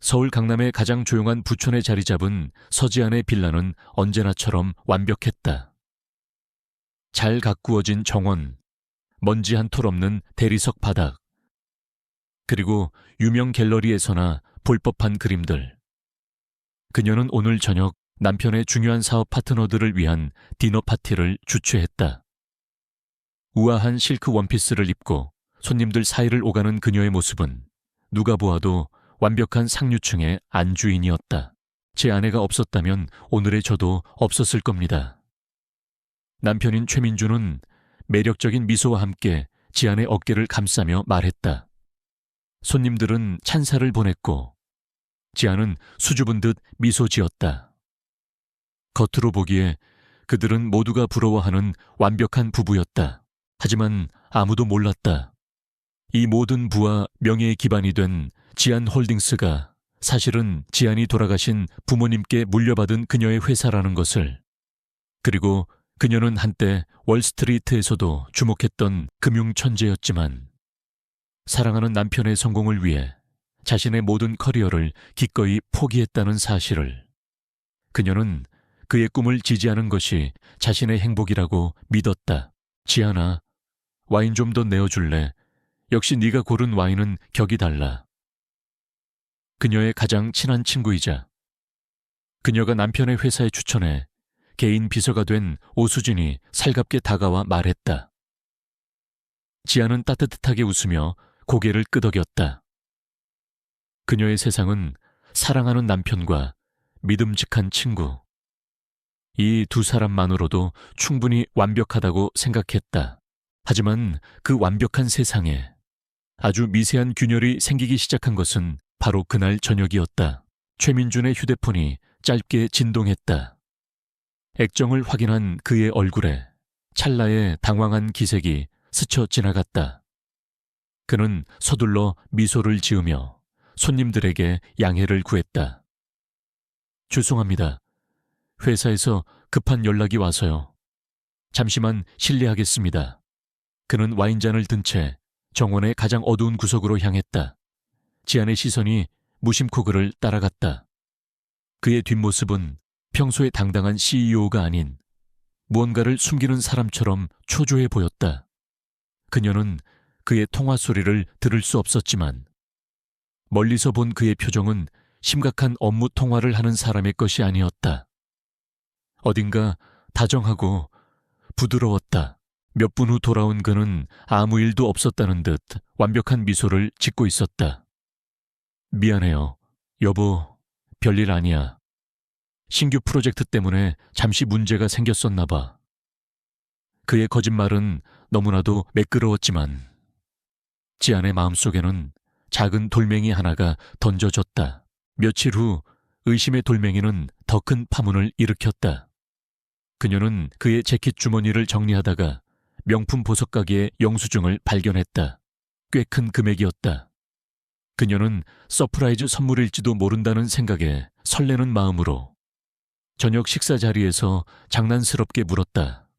서울 강남의 가장 조용한 부촌에 자리 잡은 서지안의 빌라는 언제나처럼 완벽했다. 잘 가꾸어진 정원, 먼지 한 톨 없는 대리석 바닥, 그리고 유명 갤러리에서나 볼 법한 그림들. 그녀는 오늘 저녁 남편의 중요한 사업 파트너들을 위한 디너 파티를 주최했다. 우아한 실크 원피스를 입고 손님들 사이를 오가는 그녀의 모습은 누가 보아도 완벽한 상류층의 안주인이었다. 제 아내가 없었다면 오늘의 저도 없었을 겁니다. 남편인 최민주는 매력적인 미소와 함께 지안의 어깨를 감싸며 말했다. 손님들은 찬사를 보냈고 지안은 수줍은 듯 미소 지었다. 겉으로 보기에 그들은 모두가 부러워하는 완벽한 부부였다. 하지만 아무도 몰랐다. 이 모든 부와 명예의 기반이 된 지안홀딩스가 사실은 지안이 돌아가신 부모님께 물려받은 그녀의 회사라는 것을, 그리고 그녀는 한때 월스트리트에서도 주목했던 금융천재였지만 사랑하는 남편의 성공을 위해 자신의 모든 커리어를 기꺼이 포기했다는 사실을, 그녀는 그의 꿈을 지지하는 것이 자신의 행복이라고 믿었다. 지안아, 와인 좀 더 내어줄래? 역시 네가 고른 와인은 격이 달라. 그녀의 가장 친한 친구이자 그녀가 남편의 회사에 추천해 개인 비서가 된 오수진이 살갑게 다가와 말했다. 지안은 따뜻하게 웃으며 고개를 끄덕였다. 그녀의 세상은 사랑하는 남편과 믿음직한 친구, 이 두 사람만으로도 충분히 완벽하다고 생각했다. 하지만 그 완벽한 세상에 아주 미세한 균열이 생기기 시작한 것은 바로 그날 저녁이었다. 최민준의 휴대폰이 짧게 진동했다. 액정을 확인한 그의 얼굴에 찰나의 당황한 기색이 스쳐 지나갔다. 그는 서둘러 미소를 지으며 손님들에게 양해를 구했다. 죄송합니다. 회사에서 급한 연락이 와서요. 잠시만 실례하겠습니다. 그는 와인잔을 든 채 정원의 가장 어두운 구석으로 향했다. 지안의 시선이 무심코 그를 따라갔다. 그의 뒷모습은 평소의 당당한 CEO가 아닌 무언가를 숨기는 사람처럼 초조해 보였다. 그녀는 그의 통화 소리를 들을 수 없었지만 멀리서 본 그의 표정은 심각한 업무 통화를 하는 사람의 것이 아니었다. 어딘가 다정하고 부드러웠다. 몇 분 후 돌아온 그는 아무 일도 없었다는 듯 완벽한 미소를 짓고 있었다. 미안해요. 여보, 별일 아니야. 신규 프로젝트 때문에 잠시 문제가 생겼었나 봐. 그의 거짓말은 너무나도 매끄러웠지만 지안의 마음속에는 작은 돌멩이 하나가 던져졌다. 며칠 후 의심의 돌멩이는 더 큰 파문을 일으켰다. 그녀는 그의 재킷 주머니를 정리하다가 명품 보석 가게의 영수증을 발견했다. 꽤 큰 금액이었다. 그녀는 서프라이즈 선물일지도 모른다는 생각에 설레는 마음으로 저녁 식사 자리에서 장난스럽게 물었다.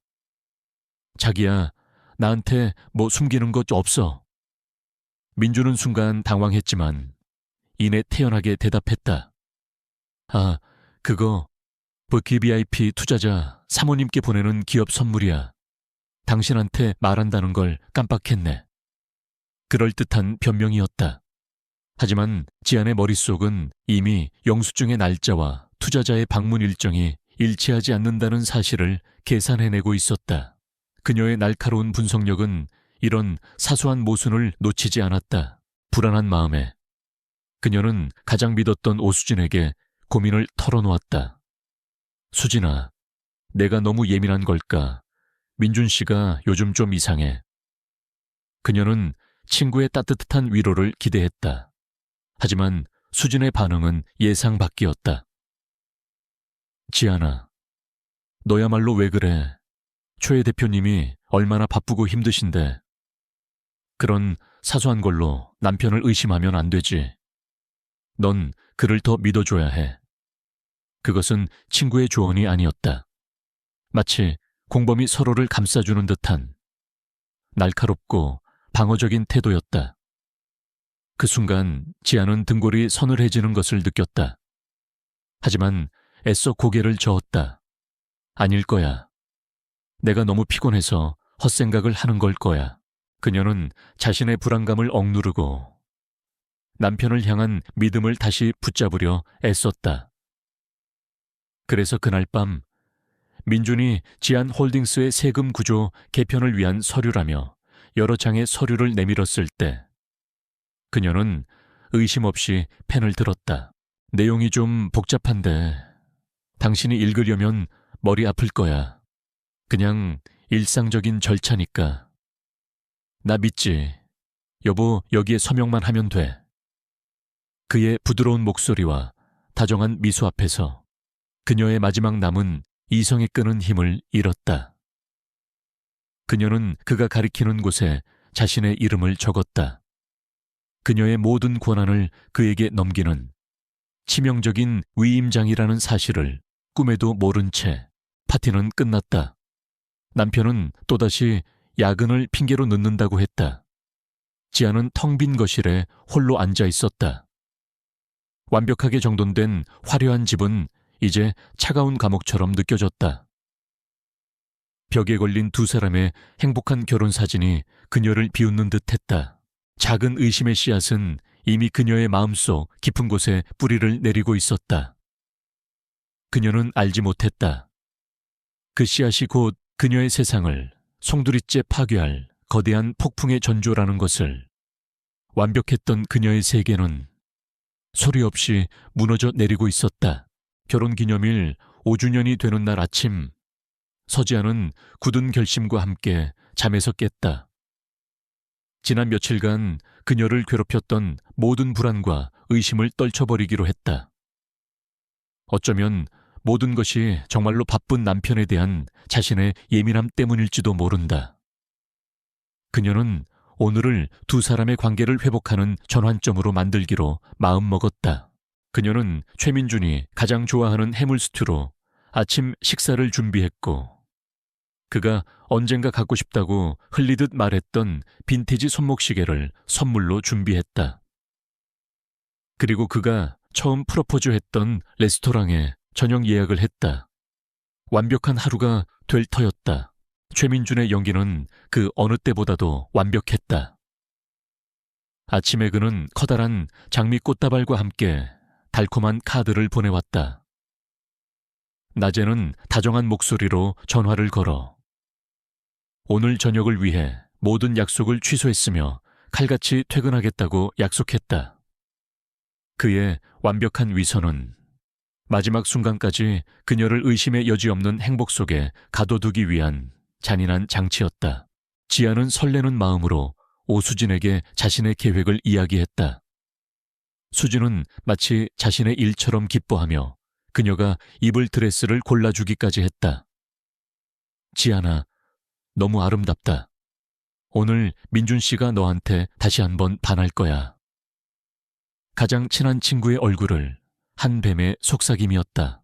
자기야, 나한테 뭐 숨기는 것 없어? 민주는 순간 당황했지만 이내 태연하게 대답했다. 아, 그거 KBIP 투자자 사모님께 보내는 기업 선물이야. 당신한테 말한다는 걸 깜빡했네. 그럴듯한 변명이었다. 하지만 지안의 머릿속은 이미 영수증의 날짜와 투자자의 방문 일정이 일치하지 않는다는 사실을 계산해내고 있었다. 그녀의 날카로운 분석력은 이런 사소한 모순을 놓치지 않았다. 불안한 마음에 그녀는 가장 믿었던 오수진에게 고민을 털어놓았다. 수진아, 내가 너무 예민한 걸까? 민준 씨가 요즘 좀 이상해. 그녀는 친구의 따뜻한 위로를 기대했다. 하지만 수진의 반응은 예상 밖이었다. 지안아, 너야말로 왜 그래? 최 대표님이 얼마나 바쁘고 힘드신데. 그런 사소한 걸로 남편을 의심하면 안 되지. 넌 그를 더 믿어줘야 해. 그것은 친구의 조언이 아니었다. 마치 공범이 서로를 감싸주는 듯한 날카롭고 방어적인 태도였다. 그 순간 지아는 등골이 서늘해지는 것을 느꼈다. 하지만 애써 고개를 저었다. 아닐 거야. 내가 너무 피곤해서 헛생각을 하는 걸 거야. 그녀는 자신의 불안감을 억누르고 남편을 향한 믿음을 다시 붙잡으려 애썼다. 그래서 그날 밤 민준이 지안홀딩스의 세금 구조 개편을 위한 서류라며 여러 장의 서류를 내밀었을 때 그녀는 의심 없이 펜을 들었다. 내용이 좀 복잡한데 당신이 읽으려면 머리 아플 거야. 그냥 일상적인 절차니까. 나 믿지? 여보, 여기에 서명만 하면 돼. 그의 부드러운 목소리와 다정한 미소 앞에서 그녀의 마지막 남은 이성이 끄는 힘을 잃었다. 그녀는 그가 가리키는 곳에 자신의 이름을 적었다. 그녀의 모든 권한을 그에게 넘기는 치명적인 위임장이라는 사실을 꿈에도 모른 채 파티는 끝났다. 남편은 또다시 야근을 핑계로 늦는다고 했다. 지아는 텅 빈 거실에 홀로 앉아 있었다. 완벽하게 정돈된 화려한 집은 이제 차가운 감옥처럼 느껴졌다. 벽에 걸린 두 사람의 행복한 결혼 사진이 그녀를 비웃는 듯했다. 작은 의심의 씨앗은 이미 그녀의 마음속 깊은 곳에 뿌리를 내리고 있었다. 그녀는 알지 못했다. 그 씨앗이 곧 그녀의 세상을 송두리째 파괴할 거대한 폭풍의 전조라는 것을. 완벽했던 그녀의 세계는 소리 없이 무너져 내리고 있었다. 결혼기념일 5주년이 되는 날 아침, 서지아는 굳은 결심과 함께 잠에서 깼다. 지난 며칠간 그녀를 괴롭혔던 모든 불안과 의심을 떨쳐버리기로 했다. 어쩌면 모든 것이 정말로 바쁜 남편에 대한 자신의 예민함 때문일지도 모른다. 그녀는 오늘을 두 사람의 관계를 회복하는 전환점으로 만들기로 마음먹었다. 그녀는 최민준이 가장 좋아하는 해물스튜로 아침 식사를 준비했고 그가 언젠가 갖고 싶다고 흘리듯 말했던 빈티지 손목시계를 선물로 준비했다. 그리고 그가 처음 프로포즈했던 레스토랑에 저녁 예약을 했다. 완벽한 하루가 될 터였다. 최민준의 연기는 그 어느 때보다도 완벽했다. 아침에 그는 커다란 장미 꽃다발과 함께 달콤한 카드를 보내왔다. 낮에는 다정한 목소리로 전화를 걸어 오늘 저녁을 위해 모든 약속을 취소했으며 칼같이 퇴근하겠다고 약속했다. 그의 완벽한 위선은 마지막 순간까지 그녀를 의심의 여지 없는 행복 속에 가둬두기 위한 잔인한 장치였다. 지아는 설레는 마음으로 오수진에게 자신의 계획을 이야기했다. 수진은 마치 자신의 일처럼 기뻐하며 그녀가 입을 드레스를 골라주기까지 했다. 지아나, 너무 아름답다. 오늘 민준 씨가 너한테 다시 한번 반할 거야. 가장 친한 친구의 얼굴을 한 뱀의 속삭임이었다.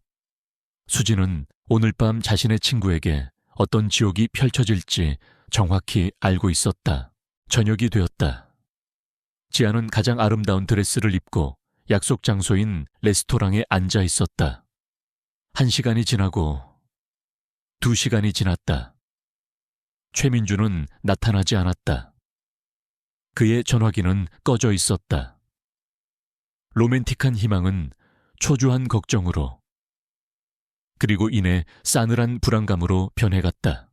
수진은 오늘 밤 자신의 친구에게 어떤 지옥이 펼쳐질지 정확히 알고 있었다. 저녁이 되었다. 지아는 가장 아름다운 드레스를 입고 약속 장소인 레스토랑에 앉아 있었다. 1시간이 지나고 2시간이 지났다. 최민준은 나타나지 않았다. 그의 전화기는 꺼져 있었다. 로맨틱한 희망은 초조한 걱정으로 그리고 이내 싸늘한 불안감으로 변해갔다.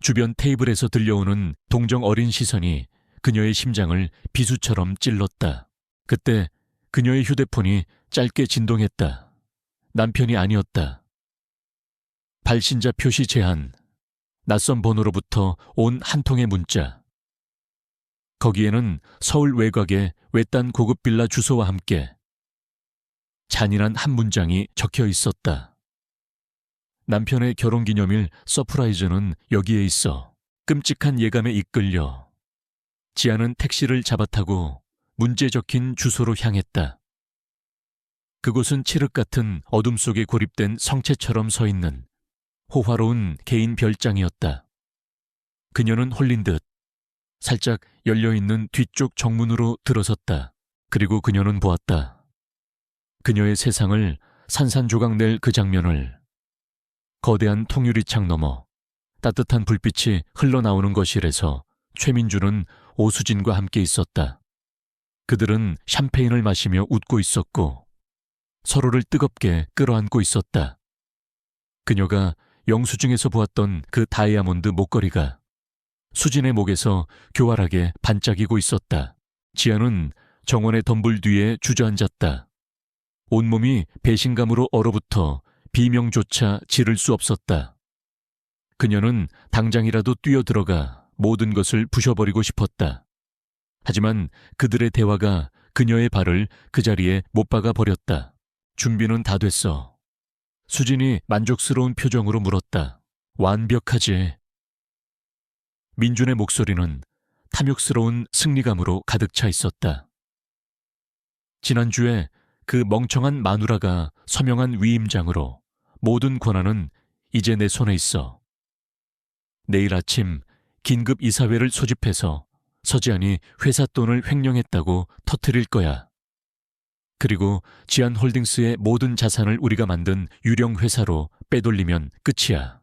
주변 테이블에서 들려오는 동정 어린 시선이 그녀의 심장을 비수처럼 찔렀다. 그때 그녀의 휴대폰이 짧게 진동했다. 남편이 아니었다. 발신자 표시 제한, 낯선 번호로부터 온 한 통의 문자. 거기에는 서울 외곽의 외딴 고급 빌라 주소와 함께 잔인한 한 문장이 적혀 있었다. 남편의 결혼기념일 서프라이즈는 여기에 있어. 끔찍한 예감에 이끌려 지아는 택시를 잡아타고 문제 적힌 주소로 향했다. 그곳은 칠흑 같은 어둠 속에 고립된 성체처럼 서 있는 호화로운 개인 별장이었다. 그녀는 홀린 듯 살짝 열려있는 뒤쪽 정문으로 들어섰다. 그리고 그녀는 보았다. 그녀의 세상을 산산조각 낼 그 장면을. 거대한 통유리창 너머 따뜻한 불빛이 흘러나오는 거실에서 최민주는 오수진과 함께 있었다. 그들은 샴페인을 마시며 웃고 있었고 서로를 뜨겁게 끌어안고 있었다. 그녀가 영수증에서 보았던 그 다이아몬드 목걸이가 수진의 목에서 교활하게 반짝이고 있었다. 지아는 정원의 덤불 뒤에 주저앉았다. 온몸이 배신감으로 얼어붙어 비명조차 지를 수 없었다. 그녀는 당장이라도 뛰어들어가 모든 것을 부셔버리고 싶었다. 하지만 그들의 대화가 그녀의 발을 그 자리에 못 박아 버렸다. 준비는 다 됐어. 수진이 만족스러운 표정으로 물었다. 완벽하지. 민준의 목소리는 탐욕스러운 승리감으로 가득 차 있었다. 지난주에 그 멍청한 마누라가 서명한 위임장으로 모든 권한은 이제 내 손에 있어. 내일 아침 긴급 이사회를 소집해서 서지안이 회사 돈을 횡령했다고 터뜨릴 거야. 그리고 지안홀딩스의 모든 자산을 우리가 만든 유령 회사로 빼돌리면 끝이야.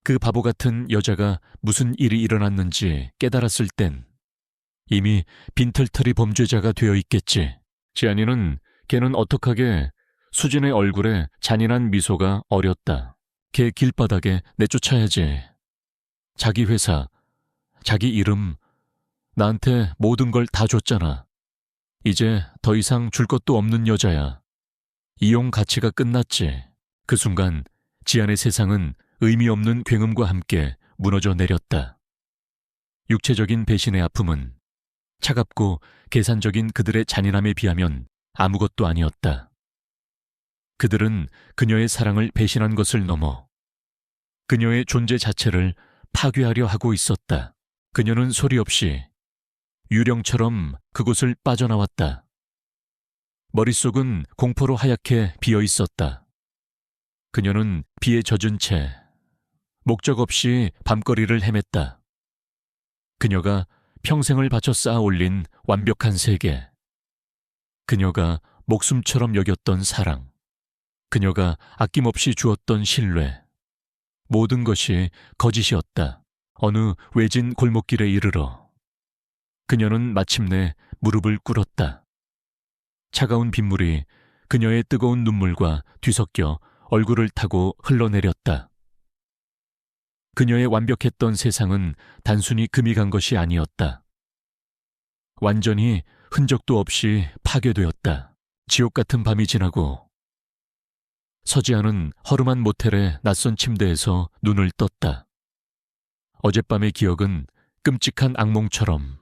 그 바보 같은 여자가 무슨 일이 일어났는지 깨달았을 땐 이미 빈털터리 범죄자가 되어 있겠지. 지안이는 걔는 어떡하게 수진의 얼굴에 잔인한 미소가 어렸다. 걔 길바닥에 내쫓아야지. 자기 회사, 자기 이름, 나한테 모든 걸 다 줬잖아. 이제 더 이상 줄 것도 없는 여자야. 이용 가치가 끝났지. 그 순간 지안의 세상은 의미 없는 굉음과 함께 무너져 내렸다. 육체적인 배신의 아픔은 차갑고 계산적인 그들의 잔인함에 비하면 아무것도 아니었다. 그들은 그녀의 사랑을 배신한 것을 넘어 그녀의 존재 자체를 파괴하려 하고 있었다. 그녀는 소리 없이 유령처럼 그곳을 빠져나왔다. 머릿속은 공포로 하얗게 비어 있었다. 그녀는 비에 젖은 채 목적 없이 밤거리를 헤맸다. 그녀가 평생을 바쳐 쌓아 올린 완벽한 세계. 그녀가 목숨처럼 여겼던 사랑. 그녀가 아낌없이 주었던 신뢰. 모든 것이 거짓이었다. 어느 외진 골목길에 이르러 그녀는 마침내 무릎을 꿇었다. 차가운 빗물이 그녀의 뜨거운 눈물과 뒤섞여 얼굴을 타고 흘러내렸다. 그녀의 완벽했던 세상은 단순히 금이 간 것이 아니었다. 완전히 흔적도 없이 파괴되었다. 지옥 같은 밤이 지나고 서지아는 허름한 모텔의 낯선 침대에서 눈을 떴다. 어젯밤의 기억은 끔찍한 악몽처럼,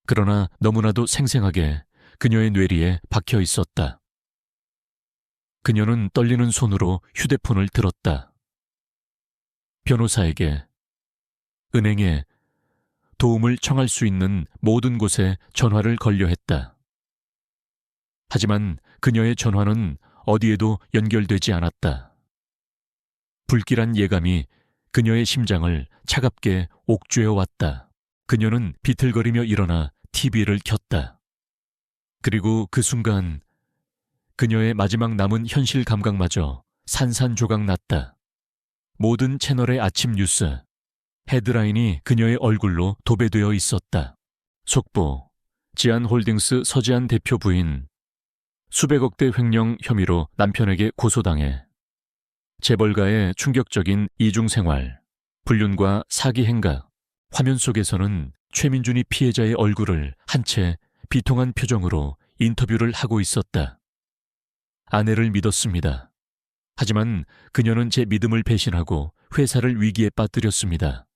그러나 너무나도 생생하게 그녀의 뇌리에 박혀 있었다. 그녀는 떨리는 손으로 휴대폰을 들었다. 변호사에게, 은행에, 도움을 청할 수 있는 모든 곳에 전화를 걸려 했다. 하지만 그녀의 전화는 어디에도 연결되지 않았다. 불길한 예감이 그녀의 심장을 차갑게 옥죄어 왔다. 그녀는 비틀거리며 일어나 TV를 켰다. 그리고 그 순간 그녀의 마지막 남은 현실 감각마저 산산조각 났다. 모든 채널의 아침 뉴스, 헤드라인이 그녀의 얼굴로 도배되어 있었다. 속보, 지안홀딩스 서지안 대표 부인, 수백억대 횡령 혐의로 남편에게 고소당해 재벌가의 충격적인 이중생활, 불륜과 사기 행각. 화면 속에서는 최민준이 피해자의 얼굴을 한 채 비통한 표정으로 인터뷰를 하고 있었다. 아내를 믿었습니다. 하지만 그녀는 제 믿음을 배신하고 회사를 위기에 빠뜨렸습니다.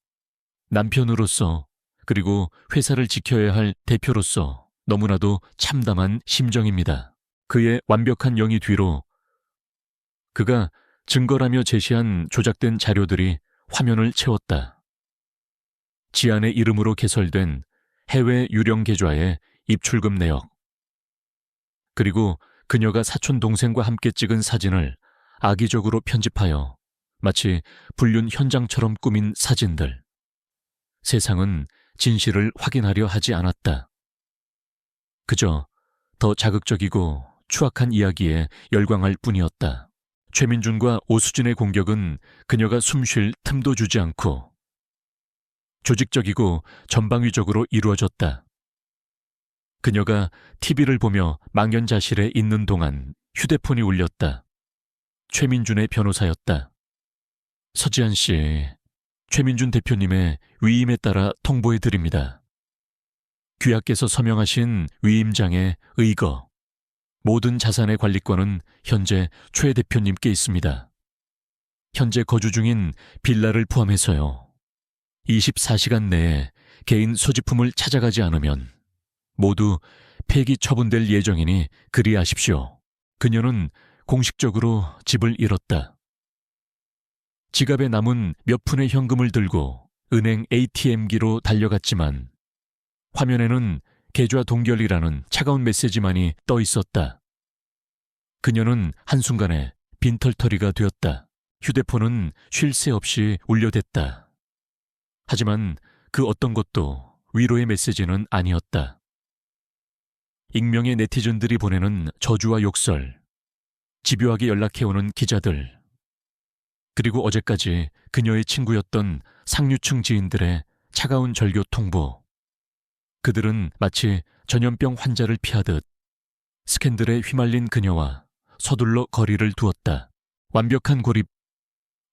남편으로서, 그리고 회사를 지켜야 할 대표로서 너무나도 참담한 심정입니다. 그의 완벽한 영이 뒤로 그가 증거라며 제시한 조작된 자료들이 화면을 채웠다. 지안의 이름으로 개설된 해외 유령 계좌의 입출금 내역, 그리고 그녀가 사촌 동생과 함께 찍은 사진을 악의적으로 편집하여 마치 불륜 현장처럼 꾸민 사진들. 세상은 진실을 확인하려 하지 않았다. 그저 더 자극적이고 추악한 이야기에 열광할 뿐이었다. 최민준과 오수진의 공격은 그녀가 숨 쉴 틈도 주지 않고 조직적이고 전방위적으로 이루어졌다. 그녀가 TV를 보며 망연자실해 있는 동안 휴대폰이 울렸다. 최민준의 변호사였다. 서지한 씨, 최민준 대표님의 위임에 따라 통보해 드립니다. 귀하께서 서명하신 위임장의 의거, 모든 자산의 관리권은 현재 최 대표님께 있습니다. 현재 거주 중인 빌라를 포함해서요. 24시간 내에 개인 소지품을 찾아가지 않으면 모두 폐기 처분될 예정이니 그리하십시오. 그녀는 공식적으로 집을 잃었다. 지갑에 남은 몇 푼의 현금을 들고 은행 ATM기로 달려갔지만 화면에는 계좌 동결이라는 차가운 메시지만이 떠 있었다. 그녀는 한순간에 빈털터리가 되었다. 휴대폰은 쉴 새 없이 울려댔다. 하지만 그 어떤 것도 위로의 메시지는 아니었다. 익명의 네티즌들이 보내는 저주와 욕설, 집요하게 연락해오는 기자들, 그리고 어제까지 그녀의 친구였던 상류층 지인들의 차가운 절교 통보. 그들은 마치 전염병 환자를 피하듯 스캔들에 휘말린 그녀와 서둘러 거리를 두었다. 완벽한 고립,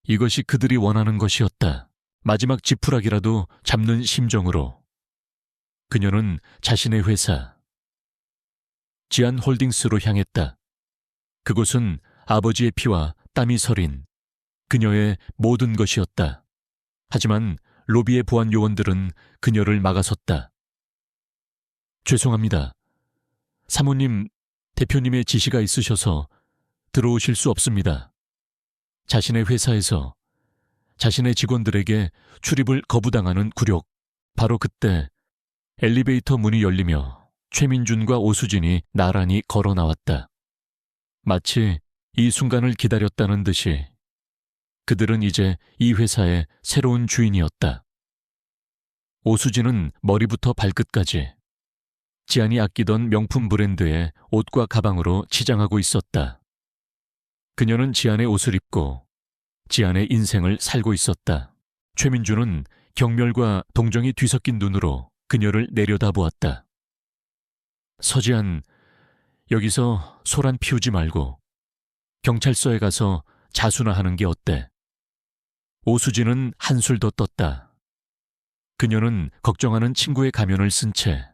이것이 그들이 원하는 것이었다. 마지막 지푸라기라도 잡는 심정으로 그녀는 자신의 회사 지안홀딩스로 향했다. 그곳은 아버지의 피와 땀이 서린 그녀의 모든 것이었다. 하지만 로비의 보안 요원들은 그녀를 막아섰다. 죄송합니다. 사모님, 대표님의 지시가 있으셔서 들어오실 수 없습니다. 자신의 회사에서 자신의 직원들에게 출입을 거부당하는 굴욕. 바로 그때 엘리베이터 문이 열리며 최민준과 오수진이 나란히 걸어 나왔다. 마치 이 순간을 기다렸다는 듯이 그들은 이제 이 회사의 새로운 주인이었다. 오수진은 머리부터 발끝까지 지안이 아끼던 명품 브랜드의 옷과 가방으로 치장하고 있었다. 그녀는 지안의 옷을 입고 지안의 인생을 살고 있었다. 최민준은 경멸과 동정이 뒤섞인 눈으로 그녀를 내려다보았다. 서지안, 여기서 소란 피우지 말고 경찰서에 가서 자수나 하는 게 어때? 오수진은 한술 더 떴다. 그녀는 걱정하는 친구의 가면을 쓴 채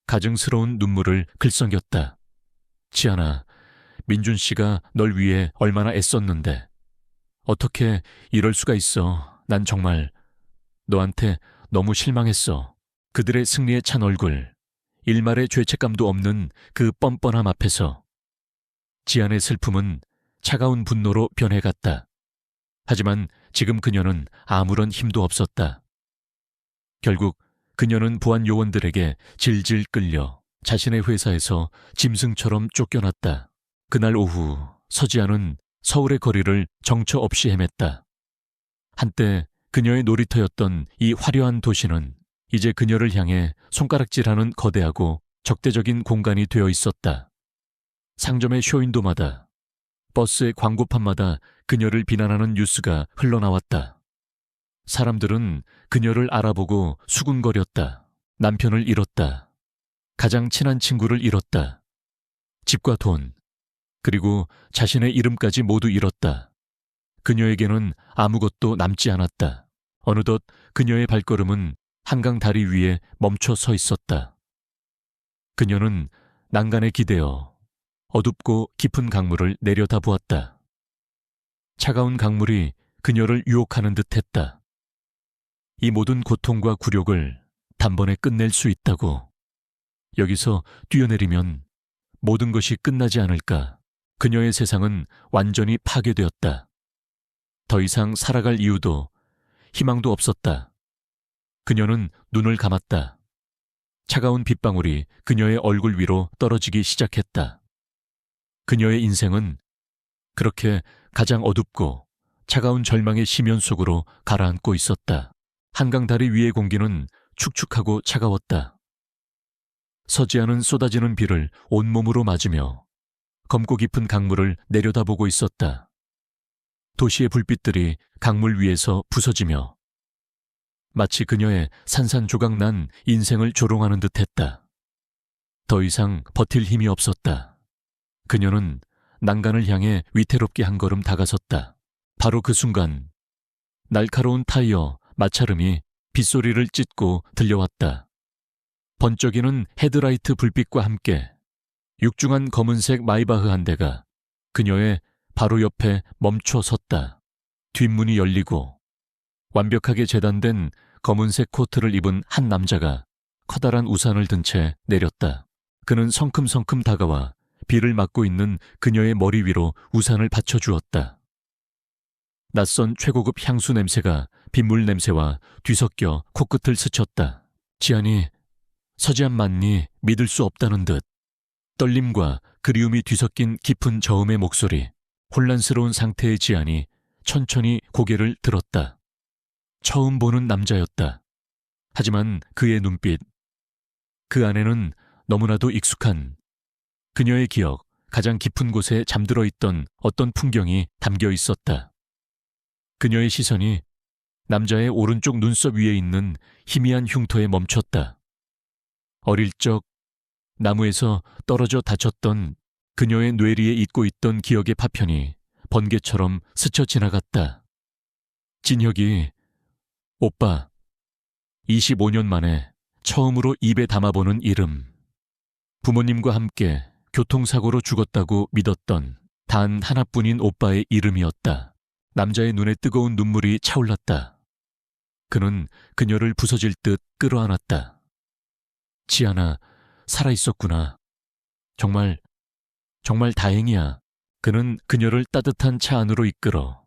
가증스러운 눈물을 글썽였다. 지안아, 민준 씨가 널 위해 얼마나 애썼는데 어떻게 이럴 수가 있어. 난 정말 너한테 너무 실망했어. 그들의 승리에 찬 얼굴, 일말의 죄책감도 없는 그 뻔뻔함 앞에서 지안의 슬픔은 차가운 분노로 변해갔다. 하지만 지금 그녀는 아무런 힘도 없었다. 결국 그녀는 보안 요원들에게 질질 끌려 자신의 회사에서 짐승처럼 쫓겨났다. 그날 오후 서지안은 서울의 거리를 정처 없이 헤맸다. 한때 그녀의 놀이터였던 이 화려한 도시는 이제 그녀를 향해 손가락질하는 거대하고 적대적인 공간이 되어 있었다. 상점의 쇼윈도마다, 버스의 광고판마다 그녀를 비난하는 뉴스가 흘러나왔다. 사람들은 그녀를 알아보고 수군거렸다. 남편을 잃었다. 가장 친한 친구를 잃었다. 집과 돈, 그리고 자신의 이름까지 모두 잃었다. 그녀에게는 아무것도 남지 않았다. 어느덧 그녀의 발걸음은 한강 다리 위에 멈춰 서 있었다. 그녀는 난간에 기대어 어둡고 깊은 강물을 내려다보았다. 차가운 강물이 그녀를 유혹하는 듯했다. 이 모든 고통과 굴욕을 단번에 끝낼 수 있다고. 여기서 뛰어내리면 모든 것이 끝나지 않을까. 그녀의 세상은 완전히 파괴되었다. 더 이상 살아갈 이유도 희망도 없었다. 그녀는 눈을 감았다. 차가운 빗방울이 그녀의 얼굴 위로 떨어지기 시작했다. 그녀의 인생은 그렇게 가장 어둡고 차가운 절망의 심연 속으로 가라앉고 있었다. 한강 다리 위의 공기는 축축하고 차가웠다. 서지아는 쏟아지는 비를 온몸으로 맞으며 검고 깊은 강물을 내려다보고 있었다. 도시의 불빛들이 강물 위에서 부서지며 마치 그녀의 산산조각난 인생을 조롱하는 듯했다. 더 이상 버틸 힘이 없었다. 그녀는 난간을 향해 위태롭게 한 걸음 다가섰다. 바로 그 순간 날카로운 타이어 마찰음이 빗소리를 찢고 들려왔다. 번쩍이는 헤드라이트 불빛과 함께 육중한 검은색 마이바흐 한 대가 그녀의 바로 옆에 멈춰 섰다. 뒷문이 열리고 완벽하게 재단된 검은색 코트를 입은 한 남자가 커다란 우산을 든 채 내렸다. 그는 성큼성큼 다가와 비를 맞고 있는 그녀의 머리 위로 우산을 받쳐주었다. 낯선 최고급 향수 냄새가 빗물 냄새와 뒤섞여 코끝을 스쳤다. 지안이, 서지안 맞니? 믿을 수 없다는 듯. 떨림과 그리움이 뒤섞인 깊은 저음의 목소리. 혼란스러운 상태의 지안이 천천히 고개를 들었다. 처음 보는 남자였다. 하지만 그의 눈빛, 그 안에는 너무나도 익숙한 그녀의 기억, 가장 깊은 곳에 잠들어 있던 어떤 풍경이 담겨 있었다. 그녀의 시선이 남자의 오른쪽 눈썹 위에 있는 희미한 흉터에 멈췄다. 어릴 적 나무에서 떨어져 다쳤던 그녀의 뇌리에 잊고 있던 기억의 파편이 번개처럼 스쳐 지나갔다. 진혁이, 오빠, 25년 만에 처음으로 입에 담아보는 이름. 부모님과 함께 교통사고로 죽었다고 믿었던 단 하나뿐인 오빠의 이름이었다. 남자의 눈에 뜨거운 눈물이 차올랐다. 그는 그녀를 부서질 듯 끌어안았다. 지안아, 살아있었구나. 정말 다행이야. 그는 그녀를 따뜻한 차 안으로 이끌어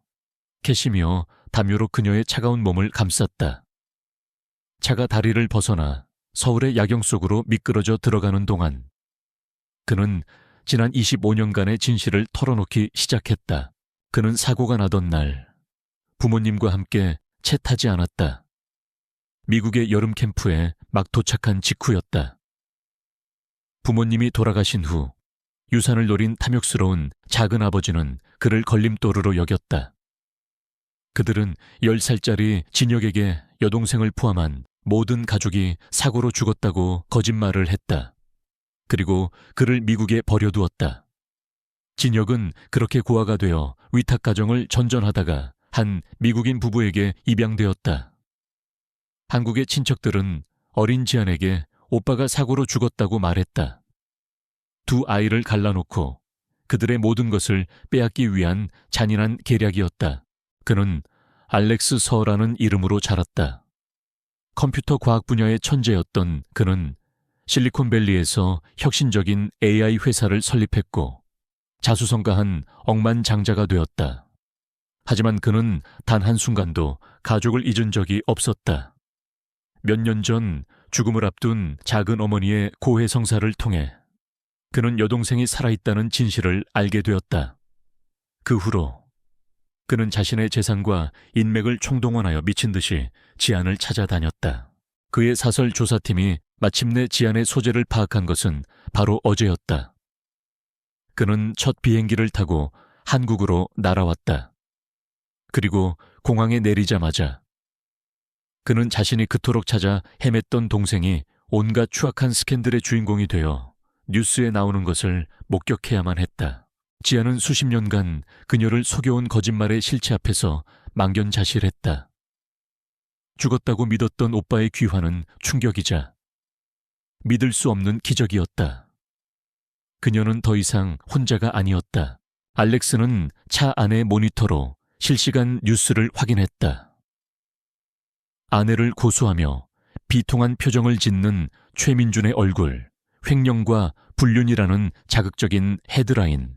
캐시미어 담요로 그녀의 차가운 몸을 감쌌다. 차가 다리를 벗어나 서울의 야경 속으로 미끄러져 들어가는 동안 그는 지난 25년간의 진실을 털어놓기 시작했다. 그는 사고가 나던 날 부모님과 함께 채 타지 않았다. 미국의 여름 캠프에 막 도착한 직후였다. 부모님이 돌아가신 후 유산을 노린 탐욕스러운 작은 아버지는 그를 걸림돌으로 여겼다. 그들은 10살짜리 진혁에게 여동생을 포함한 모든 가족이 사고로 죽었다고 거짓말을 했다. 그리고 그를 미국에 버려두었다. 진혁은 그렇게 고아가 되어 위탁가정을 전전하다가 한 미국인 부부에게 입양되었다. 한국의 친척들은 어린 지안에게 오빠가 사고로 죽었다고 말했다. 두 아이를 갈라놓고 그들의 모든 것을 빼앗기 위한 잔인한 계략이었다. 그는 알렉스 서라는 이름으로 자랐다. 컴퓨터 과학 분야의 천재였던 그는 실리콘밸리에서 혁신적인 AI 회사를 설립했고 자수성가한 억만장자가 되었다. 하지만 그는 단 한순간도 가족을 잊은 적이 없었다. 몇 년 전 죽음을 앞둔 작은 어머니의 고해성사를 통해 그는 여동생이 살아있다는 진실을 알게 되었다. 그 후로 그는 자신의 재산과 인맥을 총동원하여 미친 듯이 지안을 찾아다녔다. 그의 사설 조사팀이 마침내 지안의 소재를 파악한 것은 바로 어제였다. 그는 첫 비행기를 타고 한국으로 날아왔다. 그리고 공항에 내리자마자 그는 자신이 그토록 찾아 헤맸던 동생이 온갖 추악한 스캔들의 주인공이 되어 뉴스에 나오는 것을 목격해야만 했다. 지안은 수십 년간 그녀를 속여온 거짓말의 실체 앞에서 망견자실했다. 죽었다고 믿었던 오빠의 귀환은 충격이자 믿을 수 없는 기적이었다. 그녀는 더 이상 혼자가 아니었다. 알렉스는 차 안의 모니터로 실시간 뉴스를 확인했다. 아내를 고소하며 비통한 표정을 짓는 최민준의 얼굴, 횡령과 불륜이라는 자극적인 헤드라인.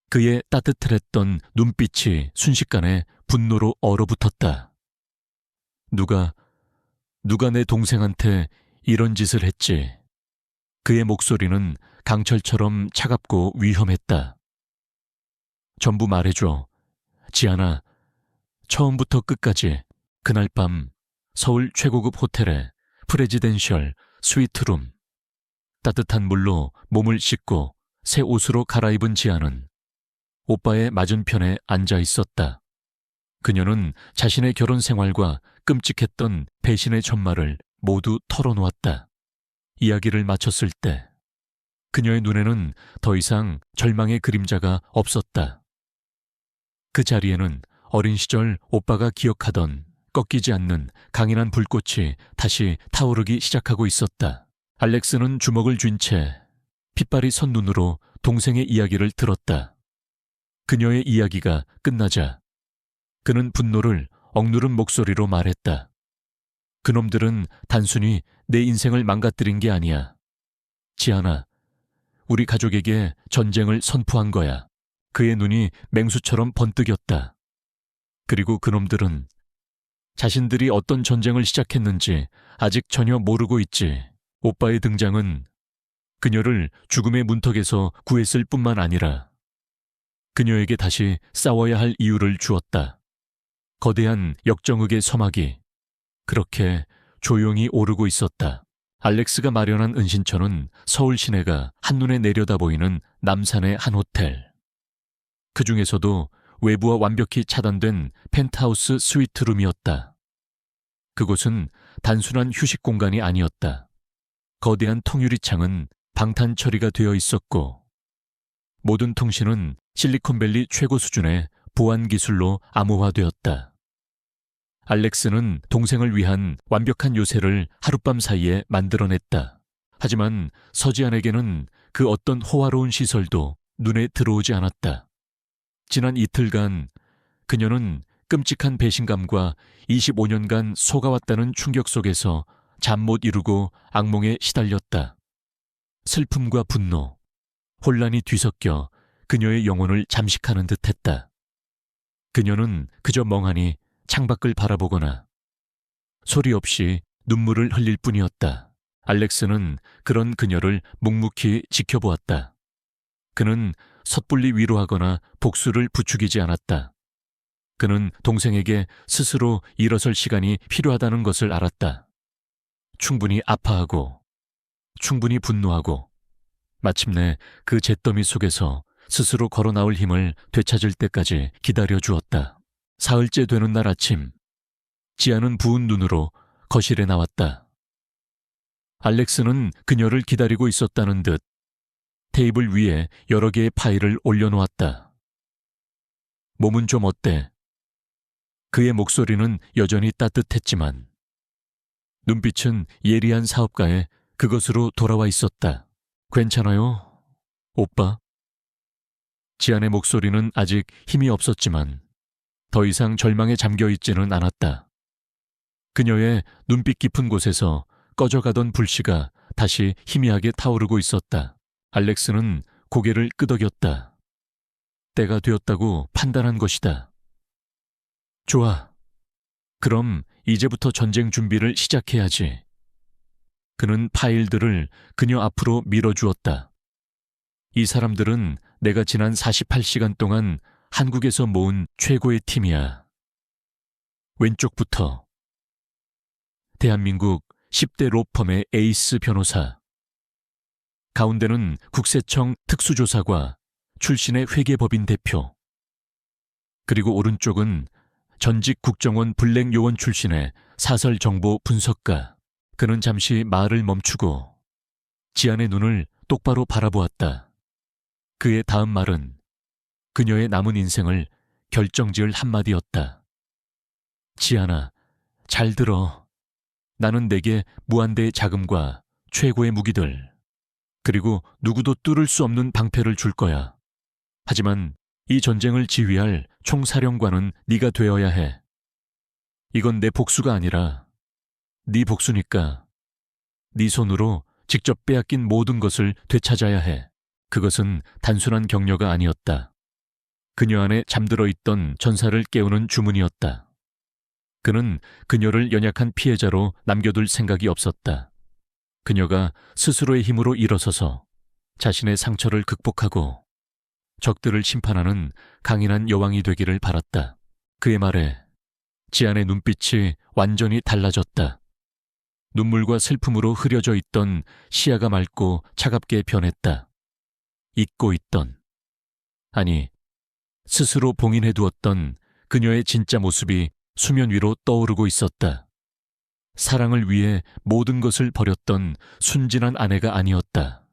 그의 따뜻했던 눈빛이 순식간에 분노로 얼어붙었다. 누가 내 동생한테 이런 짓을 했지. 그의 목소리는 강철처럼 차갑고 위험했다. 전부 말해줘. 지안아, 처음부터 끝까지 그날 밤 서울 최고급 호텔에 프레지덴셜 스위트룸. 따뜻한 물로 몸을 씻고 새 옷으로 갈아입은 지아는 오빠의 맞은편에 앉아 있었다. 그녀는 자신의 결혼 생활과 끔찍했던 배신의 전말을 모두 털어놓았다. 이야기를 마쳤을 때 그녀의 눈에는 더 이상 절망의 그림자가 없었다. 그 자리에는 어린 시절 오빠가 기억하던 꺾이지 않는 강인한 불꽃이 다시 타오르기 시작하고 있었다. 알렉스는 주먹을 쥔 채 핏발이 선 눈으로 동생의 이야기를 들었다. 그녀의 이야기가 끝나자 그는 분노를 억누른 목소리로 말했다. 그놈들은 단순히 내 인생을 망가뜨린 게 아니야. 지아나, 우리 가족에게 전쟁을 선포한 거야. 그의 눈이 맹수처럼 번뜩였다. 그리고 그놈들은 자신들이 어떤 전쟁을 시작했는지 아직 전혀 모르고 있지. 오빠의 등장은 그녀를 죽음의 문턱에서 구했을 뿐만 아니라 그녀에게 다시 싸워야 할 이유를 주었다. 거대한 역정흑의 서막이 그렇게 조용히 오르고 있었다. 알렉스가 마련한 은신처는 서울 시내가 한눈에 내려다 보이는 남산의 한 호텔. 그 중에서도 외부와 완벽히 차단된 펜트하우스 스위트룸이었다. 그곳은 단순한 휴식 공간이 아니었다. 거대한 통유리창은 방탄 처리가 되어 있었고 모든 통신은 실리콘밸리 최고 수준의 보안 기술로 암호화되었다. 알렉스는 동생을 위한 완벽한 요새를 하룻밤 사이에 만들어냈다. 하지만 서지안에게는 그 어떤 호화로운 시설도 눈에 들어오지 않았다. 지난 이틀간 그녀는 끔찍한 배신감과 25년간 속아왔다는 충격 속에서 잠 못 이루고 악몽에 시달렸다. 슬픔과 분노, 혼란이 뒤섞여 그녀의 영혼을 잠식하는 듯했다. 그녀는 그저 멍하니 창밖을 바라보거나 소리 없이 눈물을 흘릴 뿐이었다. 알렉스는 그런 그녀를 묵묵히 지켜보았다. 그는 섣불리 위로하거나 복수를 부추기지 않았다. 그는 동생에게 스스로 일어설 시간이 필요하다는 것을 알았다. 충분히 아파하고, 충분히 분노하고, 마침내 그 잿더미 속에서 스스로 걸어 나올 힘을 되찾을 때까지 기다려 주었다. 사흘째 되는 날 아침, 지아는 부은 눈으로 거실에 나왔다. 알렉스는 그녀를 기다리고 있었다는 듯 테이블 위에 여러 개의 파일을 올려놓았다. 몸은 좀 어때? 그의 목소리는 여전히 따뜻했지만 눈빛은 예리한 사업가의 그것으로 돌아와 있었다. 괜찮아요, 오빠? 지안의 목소리는 아직 힘이 없었지만 더 이상 절망에 잠겨있지는 않았다. 그녀의 눈빛 깊은 곳에서 꺼져가던 불씨가 다시 희미하게 타오르고 있었다. 알렉스는 고개를 끄덕였다. 때가 되었다고 판단한 것이다. 좋아. 그럼 이제부터 전쟁 준비를 시작해야지. 그는 파일들을 그녀 앞으로 밀어주었다. 이 사람들은 내가 지난 48시간 동안 한국에서 모은 최고의 팀이야. 왼쪽부터 대한민국 10대 로펌의 에이스 변호사. 가운데는 국세청 특수조사과 출신의 회계법인 대표. 그리고 오른쪽은 전직 국정원 블랙 요원 출신의 사설정보 분석가. 그는 잠시 말을 멈추고 지안의 눈을 똑바로 바라보았다. 그의 다음 말은 그녀의 남은 인생을 결정지을 한마디였다. 지안아, 잘 들어. 나는 내게 무한대의 자금과 최고의 무기들, 그리고 누구도 뚫을 수 없는 방패를 줄 거야. 하지만 이 전쟁을 지휘할 총사령관은 네가 되어야 해. 이건 내 복수가 아니라 네 복수니까 네 손으로 직접 빼앗긴 모든 것을 되찾아야 해. 그것은 단순한 격려가 아니었다. 그녀 안에 잠들어 있던 전사를 깨우는 주문이었다. 그는 그녀를 연약한 피해자로 남겨둘 생각이 없었다. 그녀가 스스로의 힘으로 일어서서 자신의 상처를 극복하고 적들을 심판하는 강인한 여왕이 되기를 바랐다. 그의 말에 지안의 눈빛이 완전히 달라졌다. 눈물과 슬픔으로 흐려져 있던 시야가 맑고 차갑게 변했다. 잊고 있던, 아니, 스스로 봉인해두었던 그녀의 진짜 모습이 수면 위로 떠오르고 있었다. 사랑을 위해 모든 것을 버렸던 순진한 아내가 아니었다.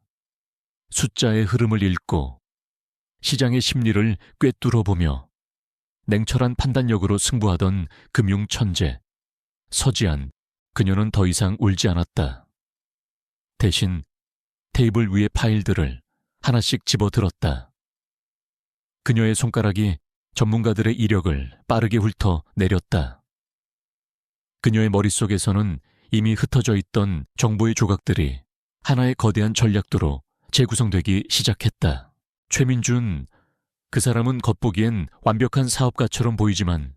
숫자의 흐름을 읽고 시장의 심리를 꿰뚫어보며 냉철한 판단력으로 승부하던 금융 천재 서지안. 그녀는 더 이상 울지 않았다. 대신 테이블 위의 파일들을 하나씩 집어들었다. 그녀의 손가락이 전문가들의 이력을 빠르게 훑어 내렸다. 그녀의 머릿속에서는 이미 흩어져 있던 정보의 조각들이 하나의 거대한 전략도로 재구성되기 시작했다. 최민준, 그 사람은 겉보기엔 완벽한 사업가처럼 보이지만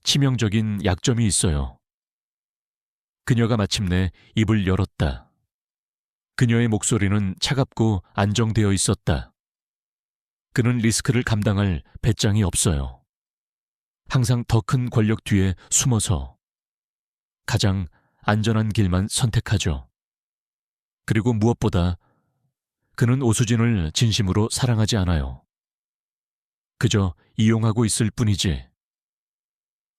치명적인 약점이 있어요. 그녀가 마침내 입을 열었다. 그녀의 목소리는 차갑고 안정되어 있었다. 그는 리스크를 감당할 배짱이 없어요. 항상 더 큰 권력 뒤에 숨어서 가장 안전한 길만 선택하죠. 그리고 무엇보다 그는 오수진을 진심으로 사랑하지 않아요. 그저 이용하고 있을 뿐이지.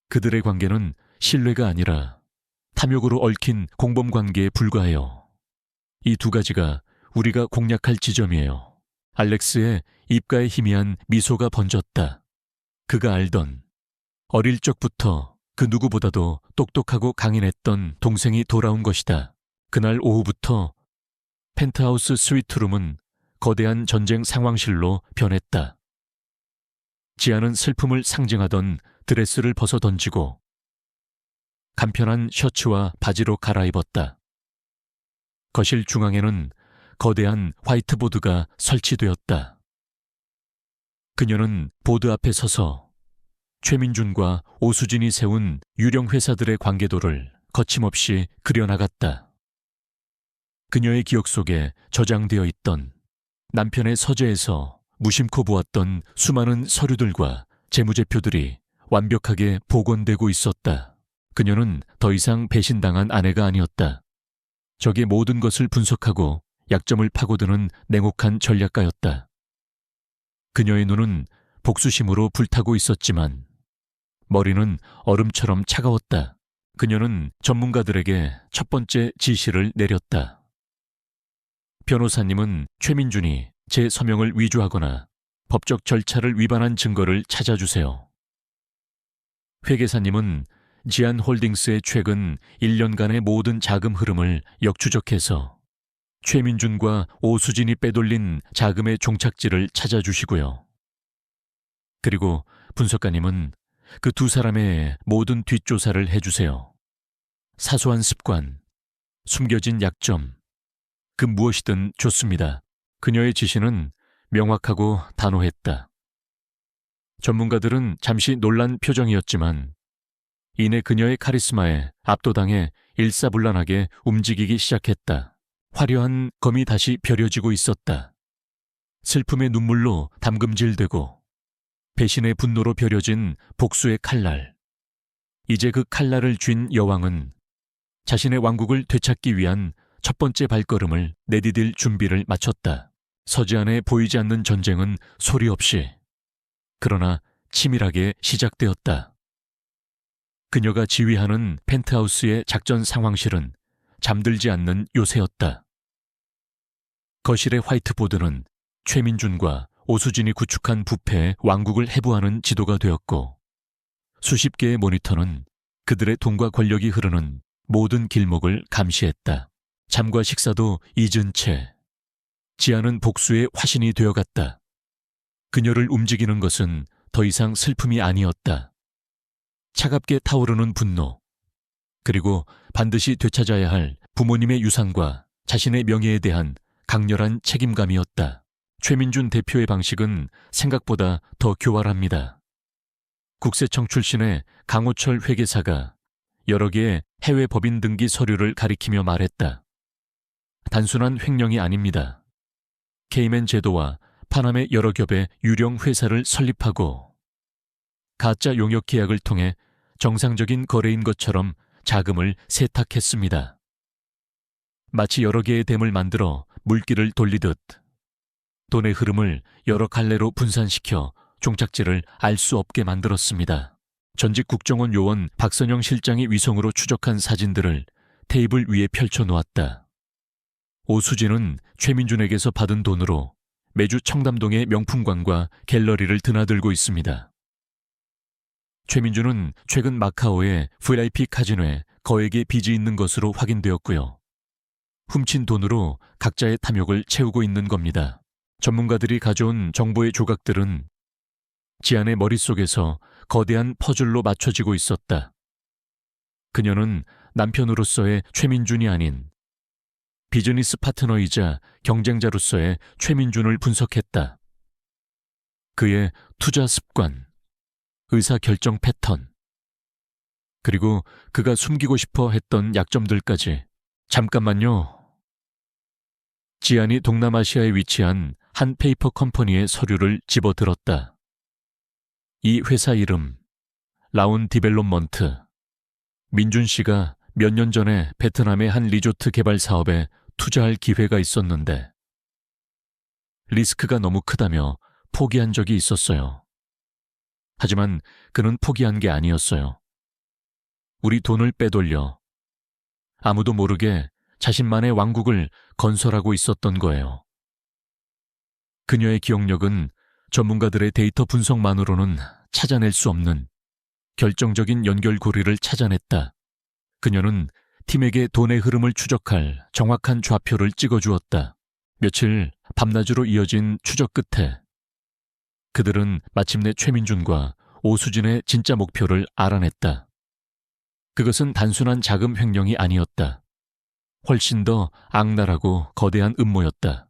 그들의 관계는 신뢰가 아니라 탐욕으로 얽힌 공범관계에 불과해요. 이 두 가지가 우리가 공략할 지점이에요. 알렉스의 입가에 희미한 미소가 번졌다. 그가 알던 어릴 적부터 그 누구보다도 똑똑하고 강인했던 동생이 돌아온 것이다. 그날 오후부터 펜트하우스 스위트룸은 거대한 전쟁 상황실로 변했다. 지아는 슬픔을 상징하던 드레스를 벗어 던지고 간편한 셔츠와 바지로 갈아입었다. 거실 중앙에는 거대한 화이트보드가 설치되었다. 그녀는 보드 앞에 서서 최민준과 오수진이 세운 유령 회사들의 관계도를 거침없이 그려나갔다. 그녀의 기억 속에 저장되어 있던 남편의 서재에서 무심코 보았던 수많은 서류들과 재무제표들이 완벽하게 복원되고 있었다. 그녀는 더 이상 배신당한 아내가 아니었다. 적의 모든 것을 분석하고 약점을 파고드는 냉혹한 전략가였다. 그녀의 눈은 복수심으로 불타고 있었지만 머리는 얼음처럼 차가웠다. 그녀는 전문가들에게 첫 번째 지시를 내렸다. 변호사님은 최민준이 제 서명을 위조하거나 법적 절차를 위반한 증거를 찾아주세요. 회계사님은 지안홀딩스의 최근 1년간의 모든 자금 흐름을 역추적해서 최민준과 오수진이 빼돌린 자금의 종착지를 찾아주시고요. 그리고 분석가님은 그 두 사람의 모든 뒷조사를 해주세요. 사소한 습관, 숨겨진 약점, 그 무엇이든 좋습니다. 그녀의 지시는 명확하고 단호했다. 전문가들은 잠시 놀란 표정이었지만 이내 그녀의 카리스마에 압도당해 일사불란하게 움직이기 시작했다. 화려한 검이 다시 벼려지고 있었다. 슬픔의 눈물로 담금질되고 배신의 분노로 벼려진 복수의 칼날. 이제 그 칼날을 쥔 여왕은 자신의 왕국을 되찾기 위한 첫 번째 발걸음을 내디딜 준비를 마쳤다. 서지안에 보이지 않는 전쟁은 소리 없이, 그러나 치밀하게 시작되었다. 그녀가 지휘하는 펜트하우스의 작전 상황실은 잠들지 않는 요새였다. 거실의 화이트보드는 최민준과 오수진이 구축한 부패의 왕국을 해부하는 지도가 되었고 수십 개의 모니터는 그들의 돈과 권력이 흐르는 모든 길목을 감시했다. 잠과 식사도 잊은 채 지아는 복수의 화신이 되어갔다. 그녀를 움직이는 것은 더 이상 슬픔이 아니었다. 차갑게 타오르는 분노, 그리고 반드시 되찾아야 할 부모님의 유산과 자신의 명예에 대한 강렬한 책임감이었다. 최민준 대표의 방식은 생각보다 더 교활합니다. 국세청 출신의 강호철 회계사가 여러 개의 해외 법인 등기 서류를 가리키며 말했다. 단순한 횡령이 아닙니다. 케이맨 제도와 파남의 여러 겹의 유령 회사를 설립하고 가짜 용역 계약을 통해 정상적인 거래인 것처럼 자금을 세탁했습니다. 마치 여러 개의 댐을 만들어 물길을 돌리듯 돈의 흐름을 여러 갈래로 분산시켜 종착지를 알 수 없게 만들었습니다. 전직 국정원 요원 박선영 실장이 위성으로 추적한 사진들을 테이블 위에 펼쳐놓았다. 오수진은 최민준에게서 받은 돈으로 매주 청담동의 명품관과 갤러리를 드나들고 있습니다. 최민준은 최근 마카오의 VIP 카지노에 거액의 빚이 있는 것으로 확인되었고요. 훔친 돈으로 각자의 탐욕을 채우고 있는 겁니다. 전문가들이 가져온 정보의 조각들은 지안의 머릿속에서 거대한 퍼즐로 맞춰지고 있었다. 그녀는 남편으로서의 최민준이 아닌 비즈니스 파트너이자 경쟁자로서의 최민준을 분석했다. 그의 투자 습관, 의사결정 패턴, 그리고 그가 숨기고 싶어 했던 약점들까지. 잠깐만요. 지안이 동남아시아에 위치한 한 페이퍼 컴퍼니의 서류를 집어들었다. 이 회사 이름, 라운 디벨롭먼트. 민준 씨가 몇 년 전에 베트남의 한 리조트 개발 사업에 투자할 기회가 있었는데 리스크가 너무 크다며 포기한 적이 있었어요. 하지만 그는 포기한 게 아니었어요. 우리 돈을 빼돌려 아무도 모르게 자신만의 왕국을 건설하고 있었던 거예요. 그녀의 기억력은 전문가들의 데이터 분석만으로는 찾아낼 수 없는 결정적인 연결고리를 찾아냈다. 그녀는 팀에게 돈의 흐름을 추적할 정확한 좌표를 찍어주었다. 며칠 밤낮으로 이어진 추적 끝에 그들은 마침내 최민준과 오수진의 진짜 목표를 알아냈다. 그것은 단순한 자금 횡령이 아니었다. 훨씬 더 악랄하고 거대한 음모였다.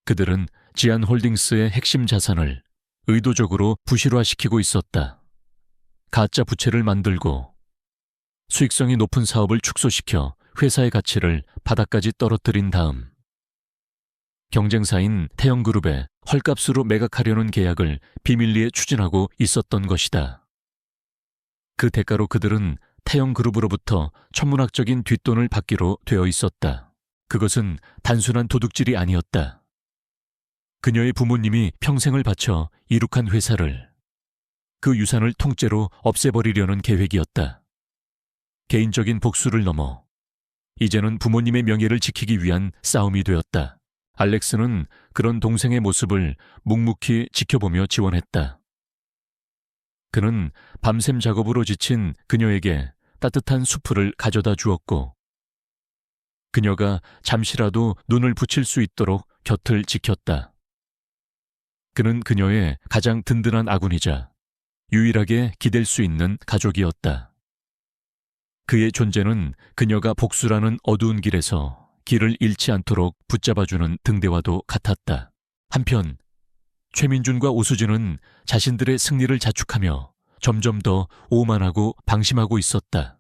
그들은 지안홀딩스의 핵심 자산을 의도적으로 부실화시키고 있었다. 가짜 부채를 만들고 수익성이 높은 사업을 축소시켜 회사의 가치를 바닥까지 떨어뜨린 다음 경쟁사인 태영그룹에 헐값으로 매각하려는 계약을 비밀리에 추진하고 있었던 것이다. 그 대가로 그들은 태영그룹으로부터 천문학적인 뒷돈을 받기로 되어 있었다. 그것은 단순한 도둑질이 아니었다. 그녀의 부모님이 평생을 바쳐 이룩한 회사를, 그 유산을 통째로 없애버리려는 계획이었다. 개인적인 복수를 넘어 이제는 부모님의 명예를 지키기 위한 싸움이 되었다. 알렉스는 그런 동생의 모습을 묵묵히 지켜보며 지원했다. 그는 밤샘 작업으로 지친 그녀에게 따뜻한 수프를 가져다 주었고 그녀가 잠시라도 눈을 붙일 수 있도록 곁을 지켰다. 그는 그녀의 가장 든든한 아군이자 유일하게 기댈 수 있는 가족이었다. 그의 존재는 그녀가 복수라는 어두운 길에서 길을 잃지 않도록 붙잡아주는 등대와도 같았다. 한편 최민준과 오수진은 자신들의 승리를 자축하며 점점 더 오만하고 방심하고 있었다.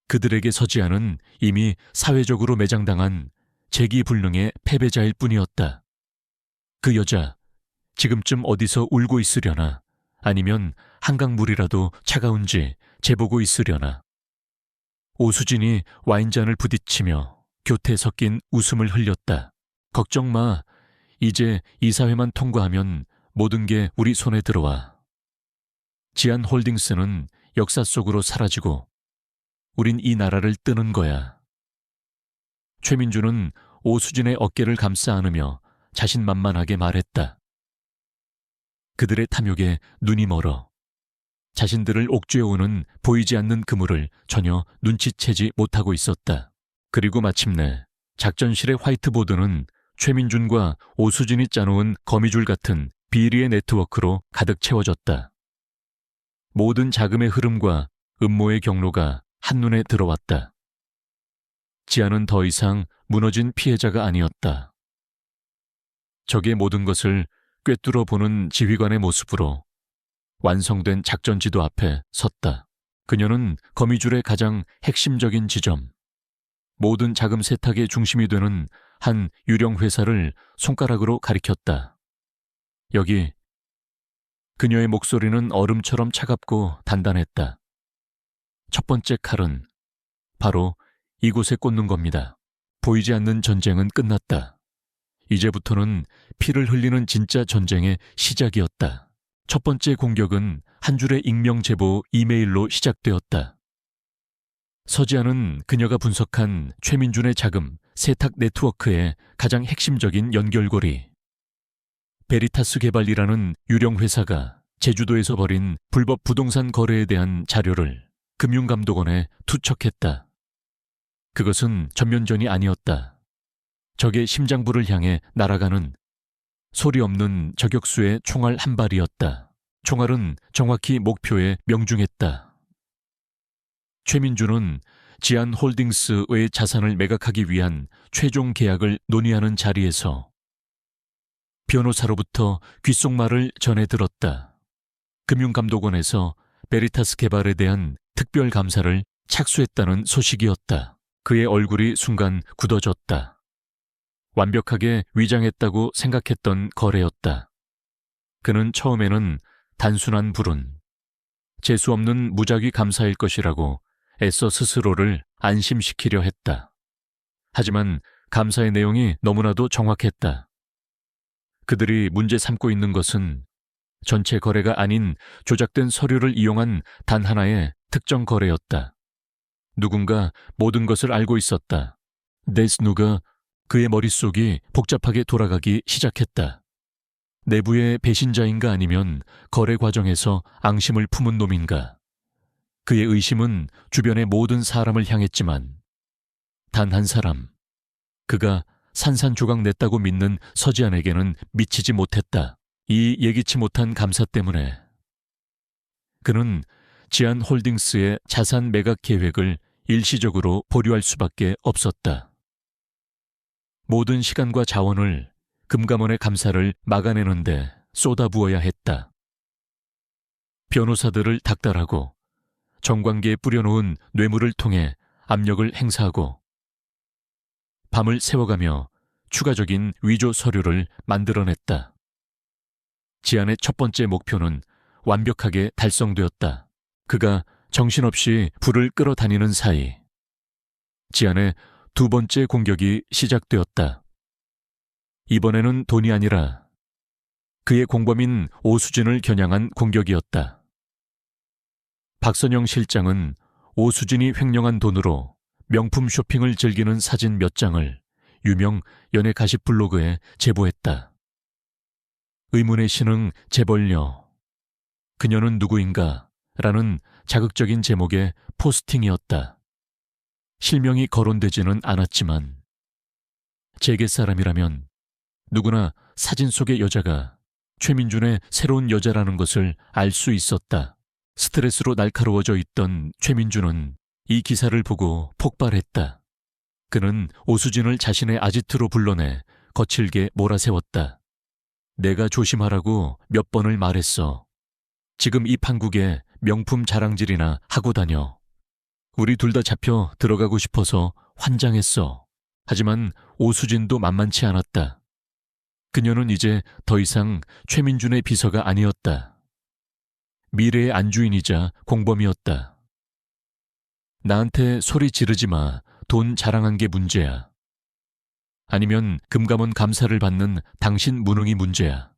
그들에게 서지아는 이미 사회적으로 매장당한 재기불능의 패배자일 뿐이었다. 그 여자, 지금쯤 어디서 울고 있으려나, 아니면 한강물이라도 차가운지 재보고 있으려나. 오수진이 와인잔을 부딪히며 교태 섞인 웃음을 흘렸다. 걱정 마. 이제 이사회만 통과하면 모든 게 우리 손에 들어와. 지안홀딩스는 역사 속으로 사라지고 우린 이 나라를 뜨는 거야. 최민준은 오수진의 어깨를 감싸 안으며 자신만만하게 말했다. 그들의 탐욕에 눈이 멀어 자신들을 옥죄어오는 보이지 않는 그물을 전혀 눈치채지 못하고 있었다. 그리고 마침내 작전실의 화이트보드는 최민준과 오수진이 짜놓은 거미줄 같은 비리의 네트워크로 가득 채워졌다. 모든 자금의 흐름과 음모의 경로가 한눈에 들어왔다. 지안은 더 이상 무너진 피해자가 아니었다. 적의 모든 것을 꿰뚫어 보는 지휘관의 모습으로 완성된 작전 지도 앞에 섰다. 그녀는 거미줄의 가장 핵심적인 지점, 모든 자금 세탁의 중심이 되는 한 유령 회사를 손가락으로 가리켰다. 여기. 그녀의 목소리는 얼음처럼 차갑고 단단했다. 첫 번째 칼은 바로 이곳에 꽂는 겁니다. 보이지 않는 전쟁은 끝났다. 이제부터는 피를 흘리는 진짜 전쟁의 시작이었다. 첫 번째 공격은 한 줄의 익명 제보 이메일로 시작되었다. 서지아는 그녀가 분석한 최민준의 자금, 세탁 네트워크의 가장 핵심적인 연결고리. 베리타스 개발이라는 유령 회사가 제주도에서 벌인 불법 부동산 거래에 대한 자료를 금융감독원에 투척했다. 그것은 전면전이 아니었다. 적의 심장부를 향해 날아가는 소리 없는 저격수의 총알 한 발이었다. 총알은 정확히 목표에 명중했다. 최민준은 지안홀딩스의 자산을 매각하기 위한 최종 계약을 논의하는 자리에서 변호사로부터 귓속말을 전해 들었다. 금융감독원에서 베리타스 개발에 대한 특별감사를 착수했다는 소식이었다. 그의 얼굴이 순간 굳어졌다. 완벽하게 위장했다고 생각했던 거래였다. 그는 처음에는 단순한 불운, 재수없는 무작위 감사일 것이라고 애써 스스로를 안심시키려 했다. 하지만 감사의 내용이 너무나도 정확했다. 그들이 문제 삼고 있는 것은 전체 거래가 아닌 조작된 서류를 이용한 단 하나의 특정 거래였다. 누군가 모든 것을 알고 있었다. 데스누가 그의 머릿속이 복잡하게 돌아가기 시작했다. 내부의 배신자인가 아니면 거래 과정에서 앙심을 품은 놈인가. 그의 의심은 주변의 모든 사람을 향했지만 단 한 사람, 그가 산산조각 냈다고 믿는 서지안에게는 미치지 못했다. 이 예기치 못한 감사 때문에 그는 지안홀딩스의 자산 매각 계획을 일시적으로 보류할 수밖에 없었다. 모든 시간과 자원을 금감원의 감사를 막아내는데 쏟아부어야 했다. 변호사들을 닥달하고 정관계에 뿌려놓은 뇌물을 통해 압력을 행사하고 밤을 새워가며 추가적인 위조 서류를 만들어냈다. 지안의 첫 번째 목표는 완벽하게 달성되었다. 그가 정신없이 불을 끌어다니는 사이 지안의 두 번째 공격이 시작되었다. 이번에는 돈이 아니라 그의 공범인 오수진을 겨냥한 공격이었다. 박선영 실장은 오수진이 횡령한 돈으로 명품 쇼핑을 즐기는 사진 몇 장을 유명 연예 가십 블로그에 제보했다. 의문의 신흥 재벌녀, 그녀는 누구인가? 라는 자극적인 제목의 포스팅이었다. 실명이 거론되지는 않았지만 재계 사람이라면 누구나 사진 속의 여자가 최민준의 새로운 여자라는 것을 알 수 있었다. 스트레스로 날카로워져 있던 최민준은 이 기사를 보고 폭발했다. 그는 오수진을 자신의 아지트로 불러내 거칠게 몰아세웠다. 내가 조심하라고 몇 번을 말했어. 지금 이 판국에 명품 자랑질이나 하고 다녀. 우리 둘 다 잡혀 들어가고 싶어서 환장했어. 하지만 오수진도 만만치 않았다. 그녀는 이제 더 이상 최민준의 비서가 아니었다. 미래의 안주인이자 공범이었다. 나한테 소리 지르지 마. 돈 자랑한 게 문제야. 아니면 금감원 감사를 받는 당신 무능이 문제야.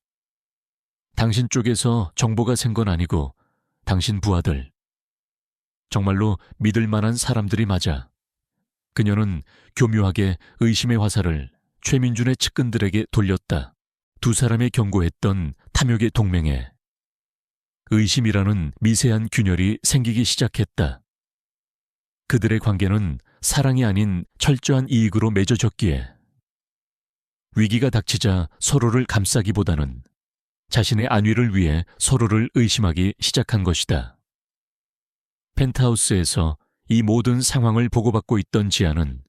당신 쪽에서 정보가 샌 건 아니고 당신 부하들. 정말로 믿을 만한 사람들이 맞아. 그녀는 교묘하게 의심의 화살을 최민준의 측근들에게 돌렸다. 두 사람의 경고했던 탐욕의 동맹에 의심이라는 미세한 균열이 생기기 시작했다. 그들의 관계는 사랑이 아닌 철저한 이익으로 맺어졌기에 위기가 닥치자 서로를 감싸기보다는 자신의 안위를 위해 서로를 의심하기 시작한 것이다. 펜트하우스에서 이 모든 상황을 보고받고 있던 지안은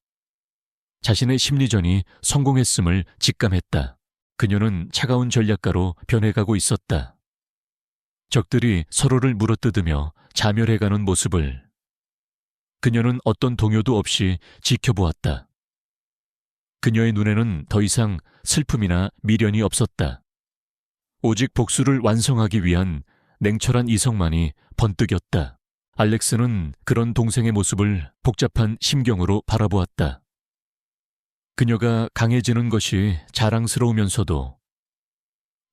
자신의 심리전이 성공했음을 직감했다. 그녀는 차가운 전략가로 변해가고 있었다. 적들이 서로를 물어뜯으며 자멸해가는 모습을 그녀는 어떤 동요도 없이 지켜보았다. 그녀의 눈에는 더 이상 슬픔이나 미련이 없었다. 오직 복수를 완성하기 위한 냉철한 이성만이 번뜩였다. 알렉스는 그런 동생의 모습을 복잡한 심경으로 바라보았다. 그녀가 강해지는 것이 자랑스러우면서도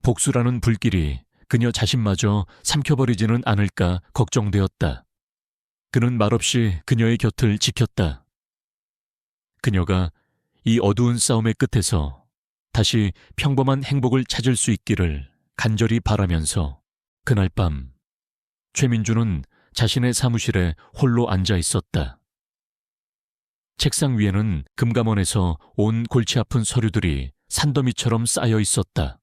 복수라는 불길이 그녀 자신마저 삼켜버리지는 않을까 걱정되었다. 그는 말없이 그녀의 곁을 지켰다. 그녀가 이 어두운 싸움의 끝에서 다시 평범한 행복을 찾을 수 있기를 간절히 바라면서 그날 밤 최민주는 자신의 사무실에 홀로 앉아 있었다. 책상 위에는 금감원에서 온 골치 아픈 서류들이 산더미처럼 쌓여 있었다.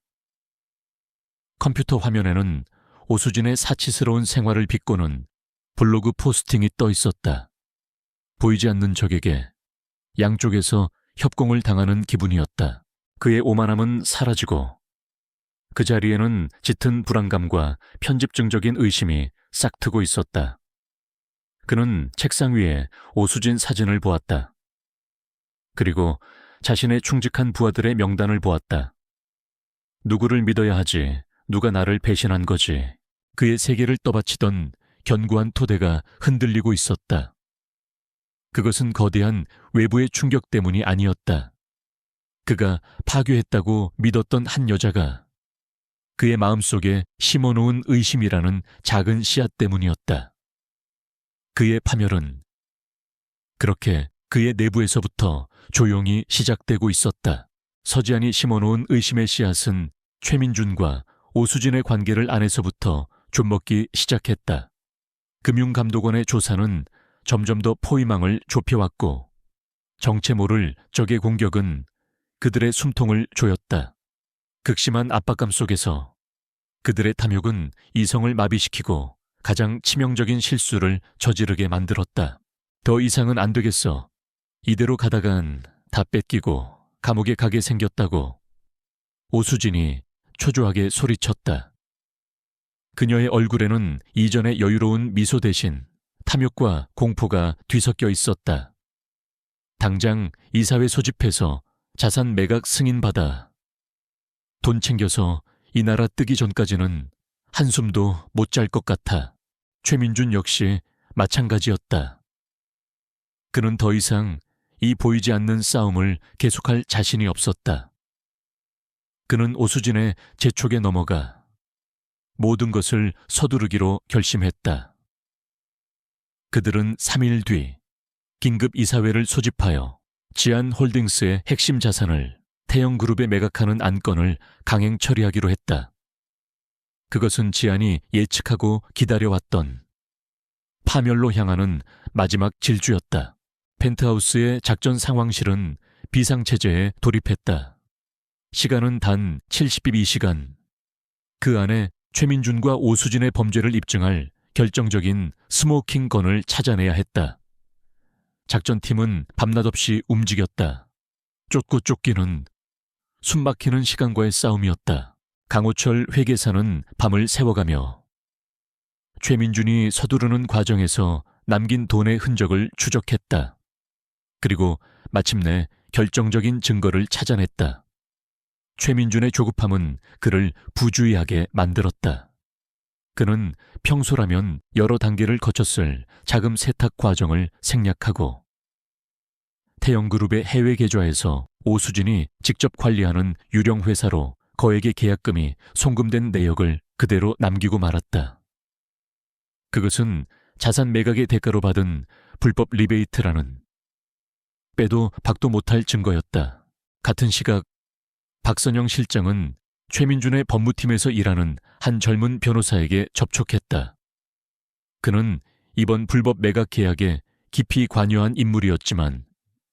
컴퓨터 화면에는 오수진의 사치스러운 생활을 비꼬는 블로그 포스팅이 떠 있었다. 보이지 않는 적에게 양쪽에서 협공을 당하는 기분이었다. 그의 오만함은 사라지고 그 자리에는 짙은 불안감과 편집증적인 의심이 싹트고 있었다. 그는 책상 위에 오수진 사진을 보았다. 그리고 자신의 충직한 부하들의 명단을 보았다. 누구를 믿어야 하지, 누가 나를 배신한 거지. 그의 세계를 떠받치던 견고한 토대가 흔들리고 있었다. 그것은 거대한 외부의 충격 때문이 아니었다. 그가 파괴했다고 믿었던 한 여자가 그의 마음속에 심어놓은 의심이라는 작은 씨앗 때문이었다. 그의 파멸은 그렇게 그의 내부에서부터 조용히 시작되고 있었다. 서지안이 심어놓은 의심의 씨앗은 최민준과 오수진의 관계를 안에서부터 좀먹기 시작했다. 금융감독원의 조사는 점점 더 포위망을 좁혀왔고 정체 모를 적의 공격은 그들의 숨통을 조였다. 극심한 압박감 속에서 그들의 탐욕은 이성을 마비시키고 가장 치명적인 실수를 저지르게 만들었다. 더 이상은 안 되겠어. 이대로 가다간 다 뺏기고 감옥에 가게 생겼다고 오수진이 초조하게 소리쳤다. 그녀의 얼굴에는 이전의 여유로운 미소 대신 탐욕과 공포가 뒤섞여 있었다. 당장 이사회 소집해서 자산 매각 승인받아. 돈 챙겨서 이 나라 뜨기 전까지는 한숨도 못 잘 것 같아. 최민준 역시 마찬가지였다. 그는 더 이상 이 보이지 않는 싸움을 계속할 자신이 없었다. 그는 오수진의 재촉에 넘어가 모든 것을 서두르기로 결심했다. 그들은 3일 뒤 긴급 이사회를 소집하여 지안홀딩스의 핵심 자산을 태영그룹에 매각하는 안건을 강행 처리하기로 했다. 그것은 지안이 예측하고 기다려왔던 파멸로 향하는 마지막 질주였다. 펜트하우스의 작전 상황실은 비상체제에 돌입했다. 시간은 단 72시간. 그 안에 최민준과 오수진의 범죄를 입증할 결정적인 스모킹 건을 찾아내야 했다. 작전팀은 밤낮없이 움직였다. 쫓고 쫓기는 숨막히는 시간과의 싸움이었다. 강호철 회계사는 밤을 새워가며 최민준이 서두르는 과정에서 남긴 돈의 흔적을 추적했다. 그리고 마침내 결정적인 증거를 찾아냈다. 최민준의 조급함은 그를 부주의하게 만들었다. 그는 평소라면 여러 단계를 거쳤을 자금 세탁 과정을 생략하고 태영그룹의 해외 계좌에서 오수진이 직접 관리하는 유령 회사로 거액의 계약금이 송금된 내역을 그대로 남기고 말았다. 그것은 자산 매각의 대가로 받은 불법 리베이트라는 빼도 박도 못할 증거였다. 같은 시각 박선영 실장은 최민준의 법무팀에서 일하는 한 젊은 변호사에게 접촉했다. 그는 이번 불법 매각 계약에 깊이 관여한 인물이었지만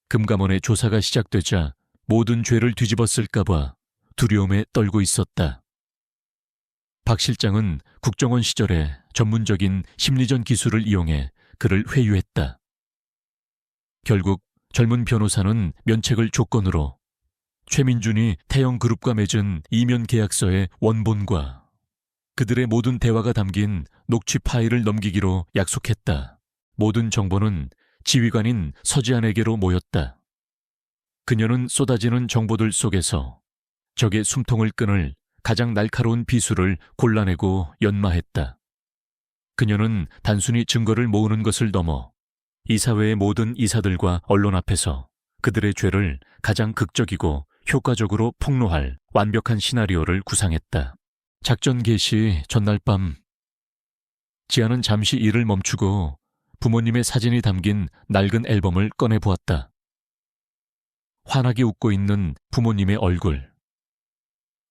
금감원의 조사가 시작되자 모든 죄를 뒤집었을까봐 두려움에 떨고 있었다. 박 실장은 국정원 시절에 전문적인 심리전 기술을 이용해 그를 회유했다. 결국 젊은 변호사는 면책을 조건으로 최민준이 태영그룹과 맺은 이면 계약서의 원본과 그들의 모든 대화가 담긴 녹취 파일을 넘기기로 약속했다. 모든 정보는 지휘관인 서지안에게로 모였다. 그녀는 쏟아지는 정보들 속에서 적의 숨통을 끊을 가장 날카로운 비수를 골라내고 연마했다. 그녀는 단순히 증거를 모으는 것을 넘어 이사회의 모든 이사들과 언론 앞에서 그들의 죄를 가장 극적이고 효과적으로 폭로할 완벽한 시나리오를 구상했다. 작전 개시 전날 밤, 지아는 잠시 일을 멈추고 부모님의 사진이 담긴 낡은 앨범을 꺼내보았다. 환하게 웃고 있는 부모님의 얼굴,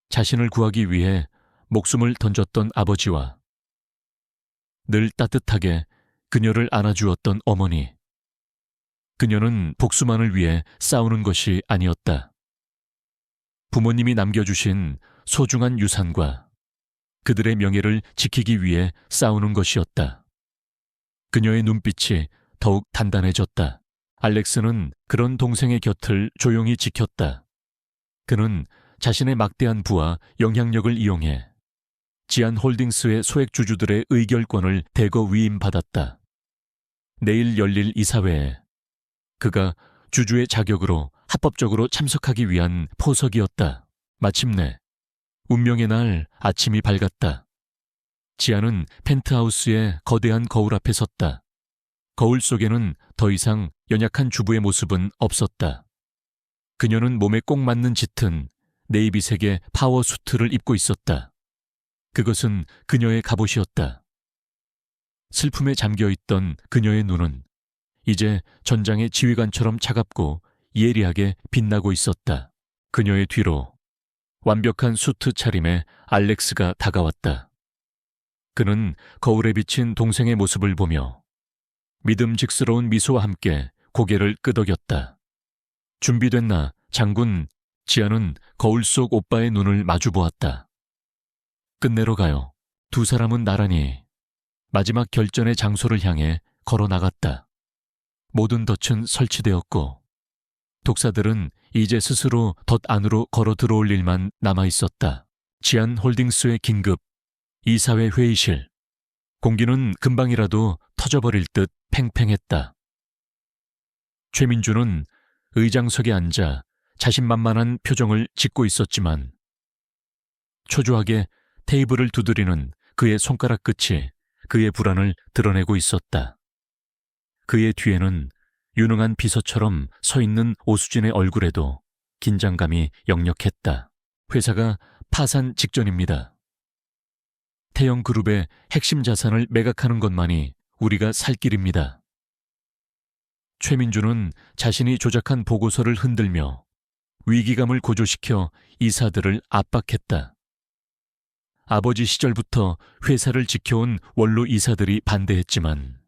자신을 구하기 위해 목숨을 던졌던 아버지와 늘 따뜻하게 그녀를 안아주었던 어머니. 그녀는 복수만을 위해 싸우는 것이 아니었다. 부모님이 남겨주신 소중한 유산과 그들의 명예를 지키기 위해 싸우는 것이었다. 그녀의 눈빛이 더욱 단단해졌다. 알렉스는 그런 동생의 곁을 조용히 지켰다. 그는 자신의 막대한 부와 영향력을 이용해 지안홀딩스의 소액주주들의 의결권을 대거 위임받았다. 내일 열릴 이사회에 그가 주주의 자격으로 합법적으로 참석하기 위한 포석이었다. 마침내 운명의 날 아침이 밝았다. 지아는 펜트하우스의 거대한 거울 앞에 섰다. 거울 속에는 더 이상 연약한 주부의 모습은 없었다. 그녀는 몸에 꼭 맞는 짙은 네이비색의 파워 수트를 입고 있었다. 그것은 그녀의 갑옷이었다. 슬픔에 잠겨있던 그녀의 눈은 이제 전장의 지휘관처럼 차갑고 예리하게 빛나고 있었다. 그녀의 뒤로 완벽한 수트 차림의 알렉스가 다가왔다. 그는 거울에 비친 동생의 모습을 보며 믿음직스러운 미소와 함께 고개를 끄덕였다. 준비됐나, 장군? 지아는 거울 속 오빠의 눈을 마주보았다. 끝내러 가요. 두 사람은 나란히 마지막 결전의 장소를 향해 걸어 나갔다. 모든 덫은 설치되었고 독사들은 이제 스스로 덫 안으로 걸어 들어올 일만 남아 있었다. 지안홀딩스의 긴급 이사회 회의실. 공기는 금방이라도 터져버릴 듯 팽팽했다. 최민주는 의장석에 앉아 자신만만한 표정을 짓고 있었지만 초조하게 테이블을 두드리는 그의 손가락 끝이 그의 불안을 드러내고 있었다. 그의 뒤에는 유능한 비서처럼 서 있는 오수진의 얼굴에도 긴장감이 역력했다. 회사가 파산 직전입니다. 태영그룹의 핵심 자산을 매각하는 것만이 우리가 살 길입니다. 최민주는 자신이 조작한 보고서를 흔들며 위기감을 고조시켜 이사들을 압박했다. 아버지 시절부터 회사를 지켜온 원로 이사들이 반대했지만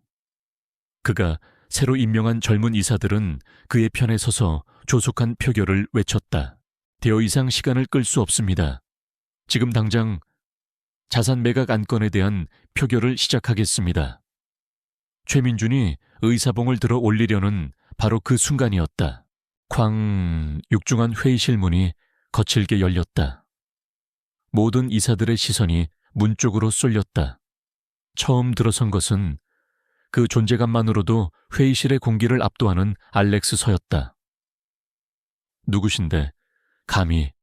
그가 새로 임명한 젊은 이사들은 그의 편에 서서 조속한 표결을 외쳤다. 더 이상 시간을 끌 수 없습니다. 지금 당장 자산 매각 안건에 대한 표결을 시작하겠습니다. 최민준이 의사봉을 들어 올리려는 바로 그 순간이었다. 쾅! 육중한 회의실 문이 거칠게 열렸다. 모든 이사들의 시선이 문 쪽으로 쏠렸다. 처음 들어선 것은 그 존재감만으로도 회의실의 공기를 압도하는 알렉스 서였다. 누구신데 감히.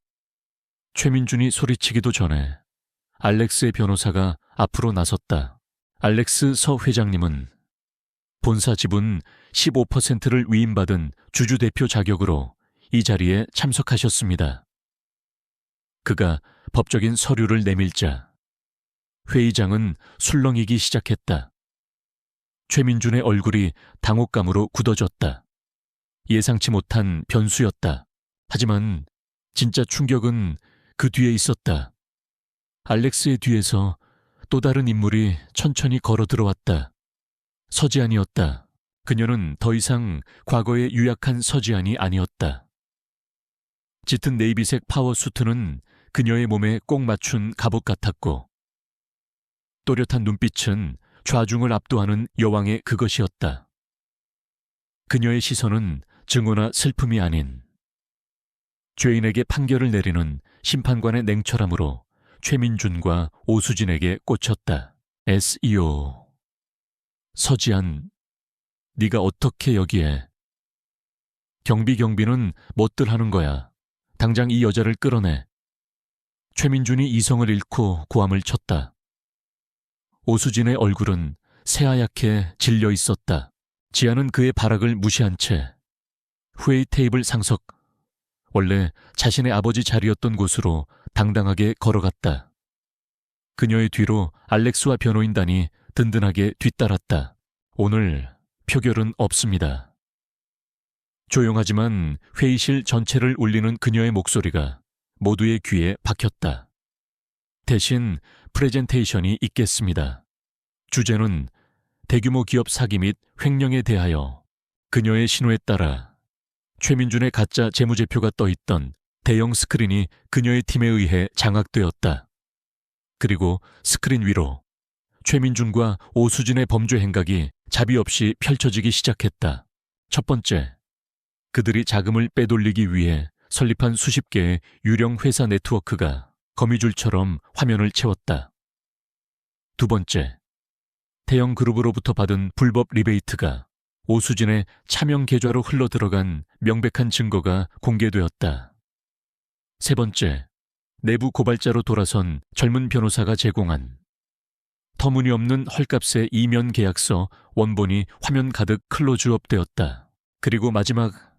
최민준이 소리치기도 전에 알렉스의 변호사가 앞으로 나섰다. 알렉스 서 회장님은 본사 지분 15%를 위임받은 주주대표 자격으로 이 자리에 참석하셨습니다. 그가 법적인 서류를 내밀자 회의장은 술렁이기 시작했다. 최민준의 얼굴이 당혹감으로 굳어졌다. 예상치 못한 변수였다. 하지만 진짜 충격은 그 뒤에 있었다. 알렉스의 뒤에서 또 다른 인물이 천천히 걸어 들어왔다. 서지안이었다. 그녀는 더 이상 과거의 유약한 서지안이 아니었다. 짙은 네이비색 파워 수트는 그녀의 몸에 꼭 맞춘 갑옷 같았고 또렷한 눈빛은 좌중을 압도하는 여왕의 그것이었다. 그녀의 시선은 증오나 슬픔이 아닌 죄인에게 판결을 내리는 심판관의 냉철함으로 최민준과 오수진에게 꽂혔다. SEO. 서지안, 네가 어떻게 여기에? 경비는 뭣들 하는 거야. 당장 이 여자를 끌어내. 최민준이 이성을 잃고 고함을 쳤다. 오수진의 얼굴은 새하얗게 질려 있었다. 지아는 그의 발악을 무시한 채 회의 테이블 상석, 원래 자신의 아버지 자리였던 곳으로 당당하게 걸어갔다. 그녀의 뒤로 알렉스와 변호인단이 든든하게 뒤따랐다. 오늘 표결은 없습니다. 조용하지만 회의실 전체를 울리는 그녀의 목소리가 모두의 귀에 박혔다. 대신 프레젠테이션이 있겠습니다. 주제는 대규모 기업 사기 및 횡령에 대하여. 그녀의 신호에 따라 최민준의 가짜 재무제표가 떠있던 대형 스크린이 그녀의 팀에 의해 장악되었다. 그리고 스크린 위로 최민준과 오수진의 범죄 행각이 자비 없이 펼쳐지기 시작했다. 첫 번째, 그들이 자금을 빼돌리기 위해 설립한 수십 개의 유령 회사 네트워크가 거미줄처럼 화면을 채웠다. 두 번째, 대형 그룹으로부터 받은 불법 리베이트가 오수진의 차명 계좌로 흘러들어간 명백한 증거가 공개되었다. 세 번째, 내부 고발자로 돌아선 젊은 변호사가 제공한 터무니없는 헐값의 이면 계약서 원본이 화면 가득 클로즈업 되었다. 그리고 마지막,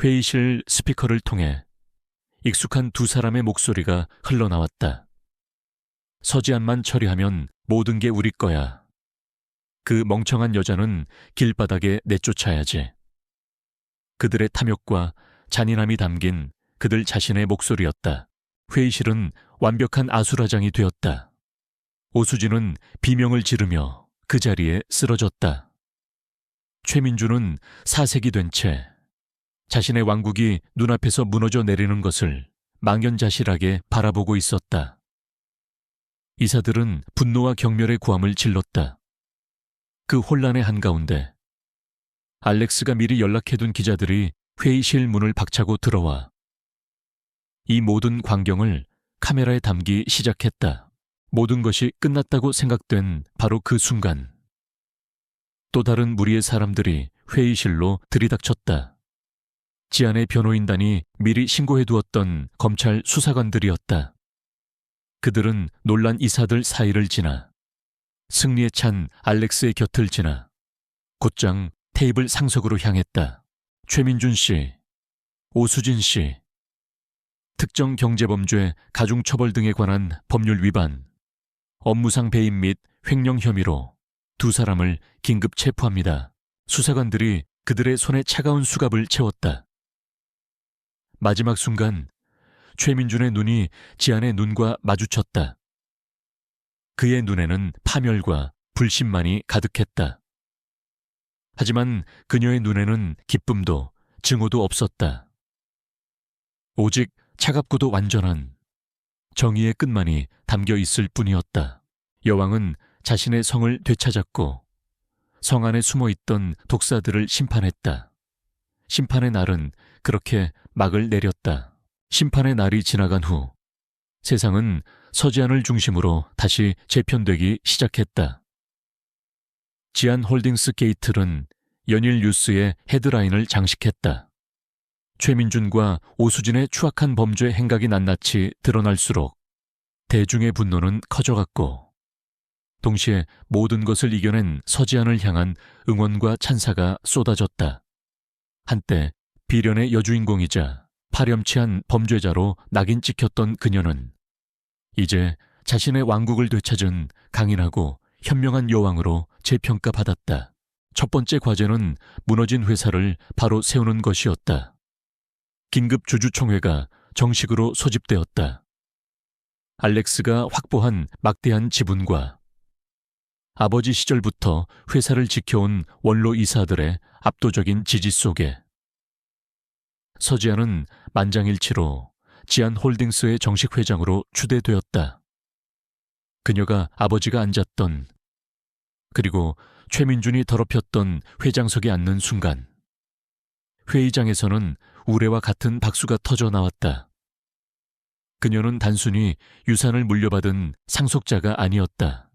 회의실 스피커를 통해 익숙한 두 사람의 목소리가 흘러나왔다. 서지안만 처리하면 모든 게 우리 거야. 그 멍청한 여자는 길바닥에 내쫓아야지. 그들의 탐욕과 잔인함이 담긴 그들 자신의 목소리였다. 회의실은 완벽한 아수라장이 되었다. 오수진은 비명을 지르며 그 자리에 쓰러졌다. 최민준은 사색이 된 채 자신의 왕국이 눈앞에서 무너져 내리는 것을 망연자실하게 바라보고 있었다. 이사들은 분노와 경멸의 고함을 질렀다. 그 혼란의 한가운데 알렉스가 미리 연락해둔 기자들이 회의실 문을 박차고 들어와 이 모든 광경을 카메라에 담기 시작했다. 모든 것이 끝났다고 생각된 바로 그 순간 또 다른 무리의 사람들이 회의실로 들이닥쳤다. 지안의 변호인단이 미리 신고해두었던 검찰 수사관들이었다. 그들은 놀란 이사들 사이를 지나 승리에 찬 알렉스의 곁을 지나 곧장 테이블 상석으로 향했다. 최민준 씨, 오수진 씨, 특정 경제범죄, 가중처벌 등에 관한 법률 위반, 업무상 배임 및 횡령 혐의로 두 사람을 긴급 체포합니다. 수사관들이 그들의 손에 차가운 수갑을 채웠다. 마지막 순간 최민준의 눈이 지안의 눈과 마주쳤다. 그의 눈에는 파멸과 불신만이 가득했다. 하지만 그녀의 눈에는 기쁨도 증오도 없었다. 오직 차갑고도 완전한 정의의 끝만이 담겨 있을 뿐이었다. 여왕은 자신의 성을 되찾았고 성 안에 숨어있던 독사들을 심판했다. 심판의 날은 그렇게 막을 내렸다. 심판의 날이 지나간 후 세상은 서지안을 중심으로 다시 재편되기 시작했다. 지안홀딩스 게이트는 연일 뉴스의 헤드라인을 장식했다. 최민준과 오수진의 추악한 범죄 행각이 낱낱이 드러날수록 대중의 분노는 커져갔고 동시에 모든 것을 이겨낸 서지안을 향한 응원과 찬사가 쏟아졌다. 한때 비련의 여주인공이자 파렴치한 범죄자로 낙인 찍혔던 그녀는 이제 자신의 왕국을 되찾은 강인하고 현명한 여왕으로 재평가받았다. 첫 번째 과제는 무너진 회사를 바로 세우는 것이었다. 긴급 주주총회가 정식으로 소집되었다. 알렉스가 확보한 막대한 지분과 아버지 시절부터 회사를 지켜온 원로 이사들의 압도적인 지지 속에 서지안은 만장일치로 지안홀딩스의 정식 회장으로 추대되었다. 그녀가 아버지가 앉았던 그리고 최민준이 더럽혔던 회장석에 앉는 순간 회의장에서는 우레와 같은 박수가 터져 나왔다. 그녀는 단순히 유산을 물려받은 상속자가 아니었다.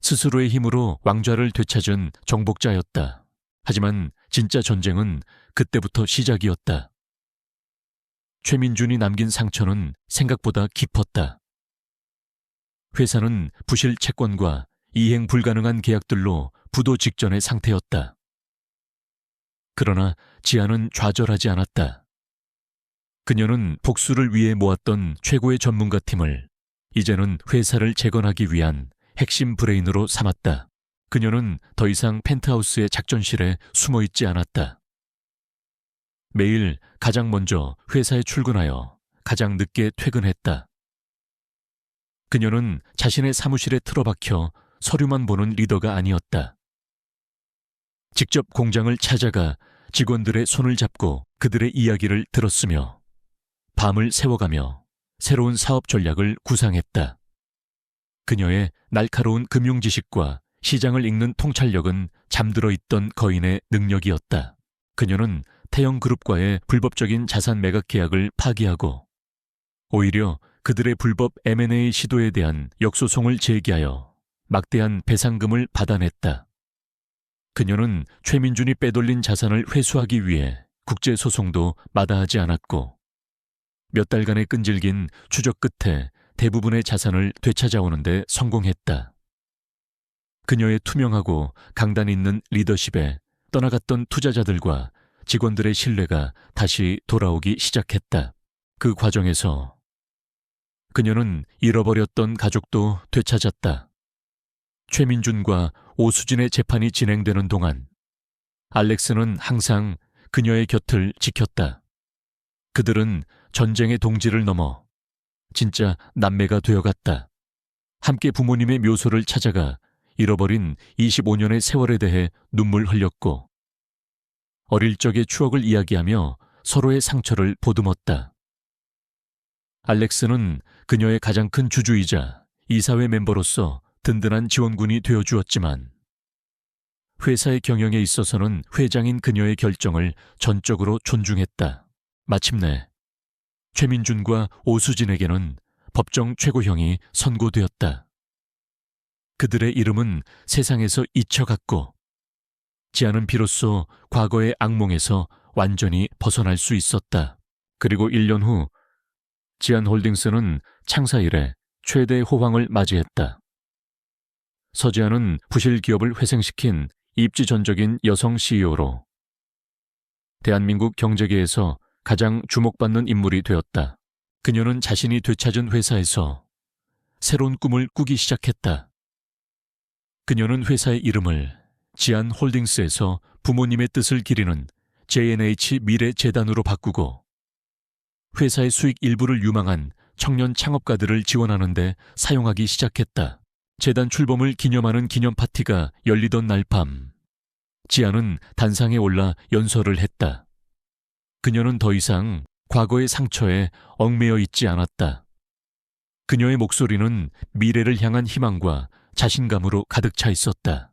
스스로의 힘으로 왕좌를 되찾은 정복자였다. 하지만 진짜 전쟁은 그때부터 시작이었다. 최민준이 남긴 상처는 생각보다 깊었다. 회사는 부실 채권과 이행 불가능한 계약들로 부도 직전의 상태였다. 그러나 지아는 좌절하지 않았다. 그녀는 복수를 위해 모았던 최고의 전문가 팀을 이제는 회사를 재건하기 위한 핵심 브레인으로 삼았다. 그녀는 더 이상 펜트하우스의 작전실에 숨어 있지 않았다. 매일 가장 먼저 회사에 출근하여 가장 늦게 퇴근했다. 그녀는 자신의 사무실에 틀어박혀 서류만 보는 리더가 아니었다. 직접 공장을 찾아가 직원들의 손을 잡고 그들의 이야기를 들었으며 밤을 새워가며 새로운 사업 전략을 구상했다. 그녀의 날카로운 금융 지식과 시장을 읽는 통찰력은 잠들어 있던 거인의 능력이었다. 그녀는 태영그룹과의 불법적인 자산 매각 계약을 파기하고 오히려 그들의 불법 M&A 시도에 대한 역소송을 제기하여 막대한 배상금을 받아냈다. 그녀는 최민준이 빼돌린 자산을 회수하기 위해 국제소송도 마다하지 않았고 몇 달간의 끈질긴 추적 끝에 대부분의 자산을 되찾아오는 데 성공했다. 그녀의 투명하고 강단 있는 리더십에 떠나갔던 투자자들과 직원들의 신뢰가 다시 돌아오기 시작했다. 그 과정에서 그녀는 잃어버렸던 가족도 되찾았다. 최민준과 오수진의 재판이 진행되는 동안 알렉스는 항상 그녀의 곁을 지켰다. 그들은 전쟁의 동지를 넘어 진짜 남매가 되어갔다. 함께 부모님의 묘소를 찾아가 잃어버린 25년의 세월에 대해 눈물 흘렸고 어릴 적의 추억을 이야기하며 서로의 상처를 보듬었다. 알렉스는 그녀의 가장 큰 주주이자 이사회 멤버로서 든든한 지원군이 되어주었지만 회사의 경영에 있어서는 회장인 그녀의 결정을 전적으로 존중했다. 마침내 최민준과 오수진에게는 법정 최고형이 선고되었다. 그들의 이름은 세상에서 잊혀갔고 지아는 비로소 과거의 악몽에서 완전히 벗어날 수 있었다. 그리고 1년 후 지안홀딩스는 창사 이래 최대 호황을 맞이했다. 서지아는 부실 기업을 회생시킨 입지전적인 여성 CEO로 대한민국 경제계에서 가장 주목받는 인물이 되었다. 그녀는 자신이 되찾은 회사에서 새로운 꿈을 꾸기 시작했다. 그녀는 회사의 이름을 지안홀딩스에서 부모님의 뜻을 기리는 J&H 미래재단으로 바꾸고 회사의 수익 일부를 유망한 청년 창업가들을 지원하는 데 사용하기 시작했다. 재단 출범을 기념하는 기념 파티가 열리던 날 밤, 지아는 단상에 올라 연설을 했다. 그녀는 더 이상 과거의 상처에 얽매여 있지 않았다. 그녀의 목소리는 미래를 향한 희망과 자신감으로 가득 차 있었다.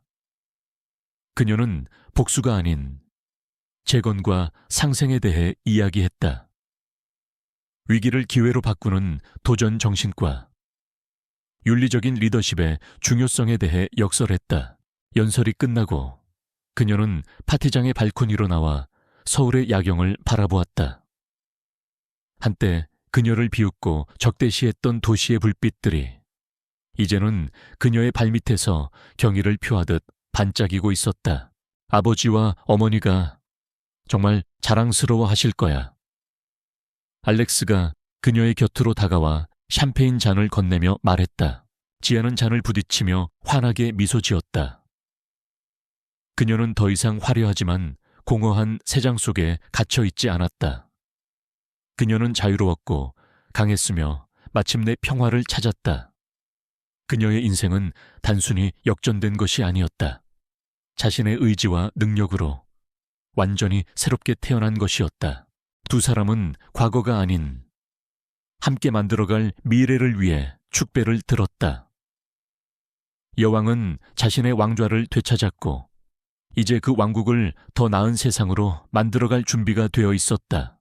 그녀는 복수가 아닌 재건과 상생에 대해 이야기했다. 위기를 기회로 바꾸는 도전 정신과 윤리적인 리더십의 중요성에 대해 역설했다. 연설이 끝나고 그녀는 파티장의 발코니로 나와 서울의 야경을 바라보았다. 한때 그녀를 비웃고 적대시했던 도시의 불빛들이 이제는 그녀의 발밑에서 경의를 표하듯 반짝이고 있었다. 아버지와 어머니가 정말 자랑스러워 하실 거야. 알렉스가 그녀의 곁으로 다가와 샴페인 잔을 건네며 말했다. 지아는 잔을 부딪히며 환하게 미소 지었다. 그녀는 더 이상 화려하지만 공허한 세장 속에 갇혀 있지 않았다. 그녀는 자유로웠고 강했으며 마침내 평화를 찾았다. 그녀의 인생은 단순히 역전된 것이 아니었다. 자신의 의지와 능력으로 완전히 새롭게 태어난 것이었다. 두 사람은 과거가 아닌 함께 만들어갈 미래를 위해 축배를 들었다. 여왕은 자신의 왕좌를 되찾았고 이제 그 왕국을 더 나은 세상으로 만들어갈 준비가 되어 있었다.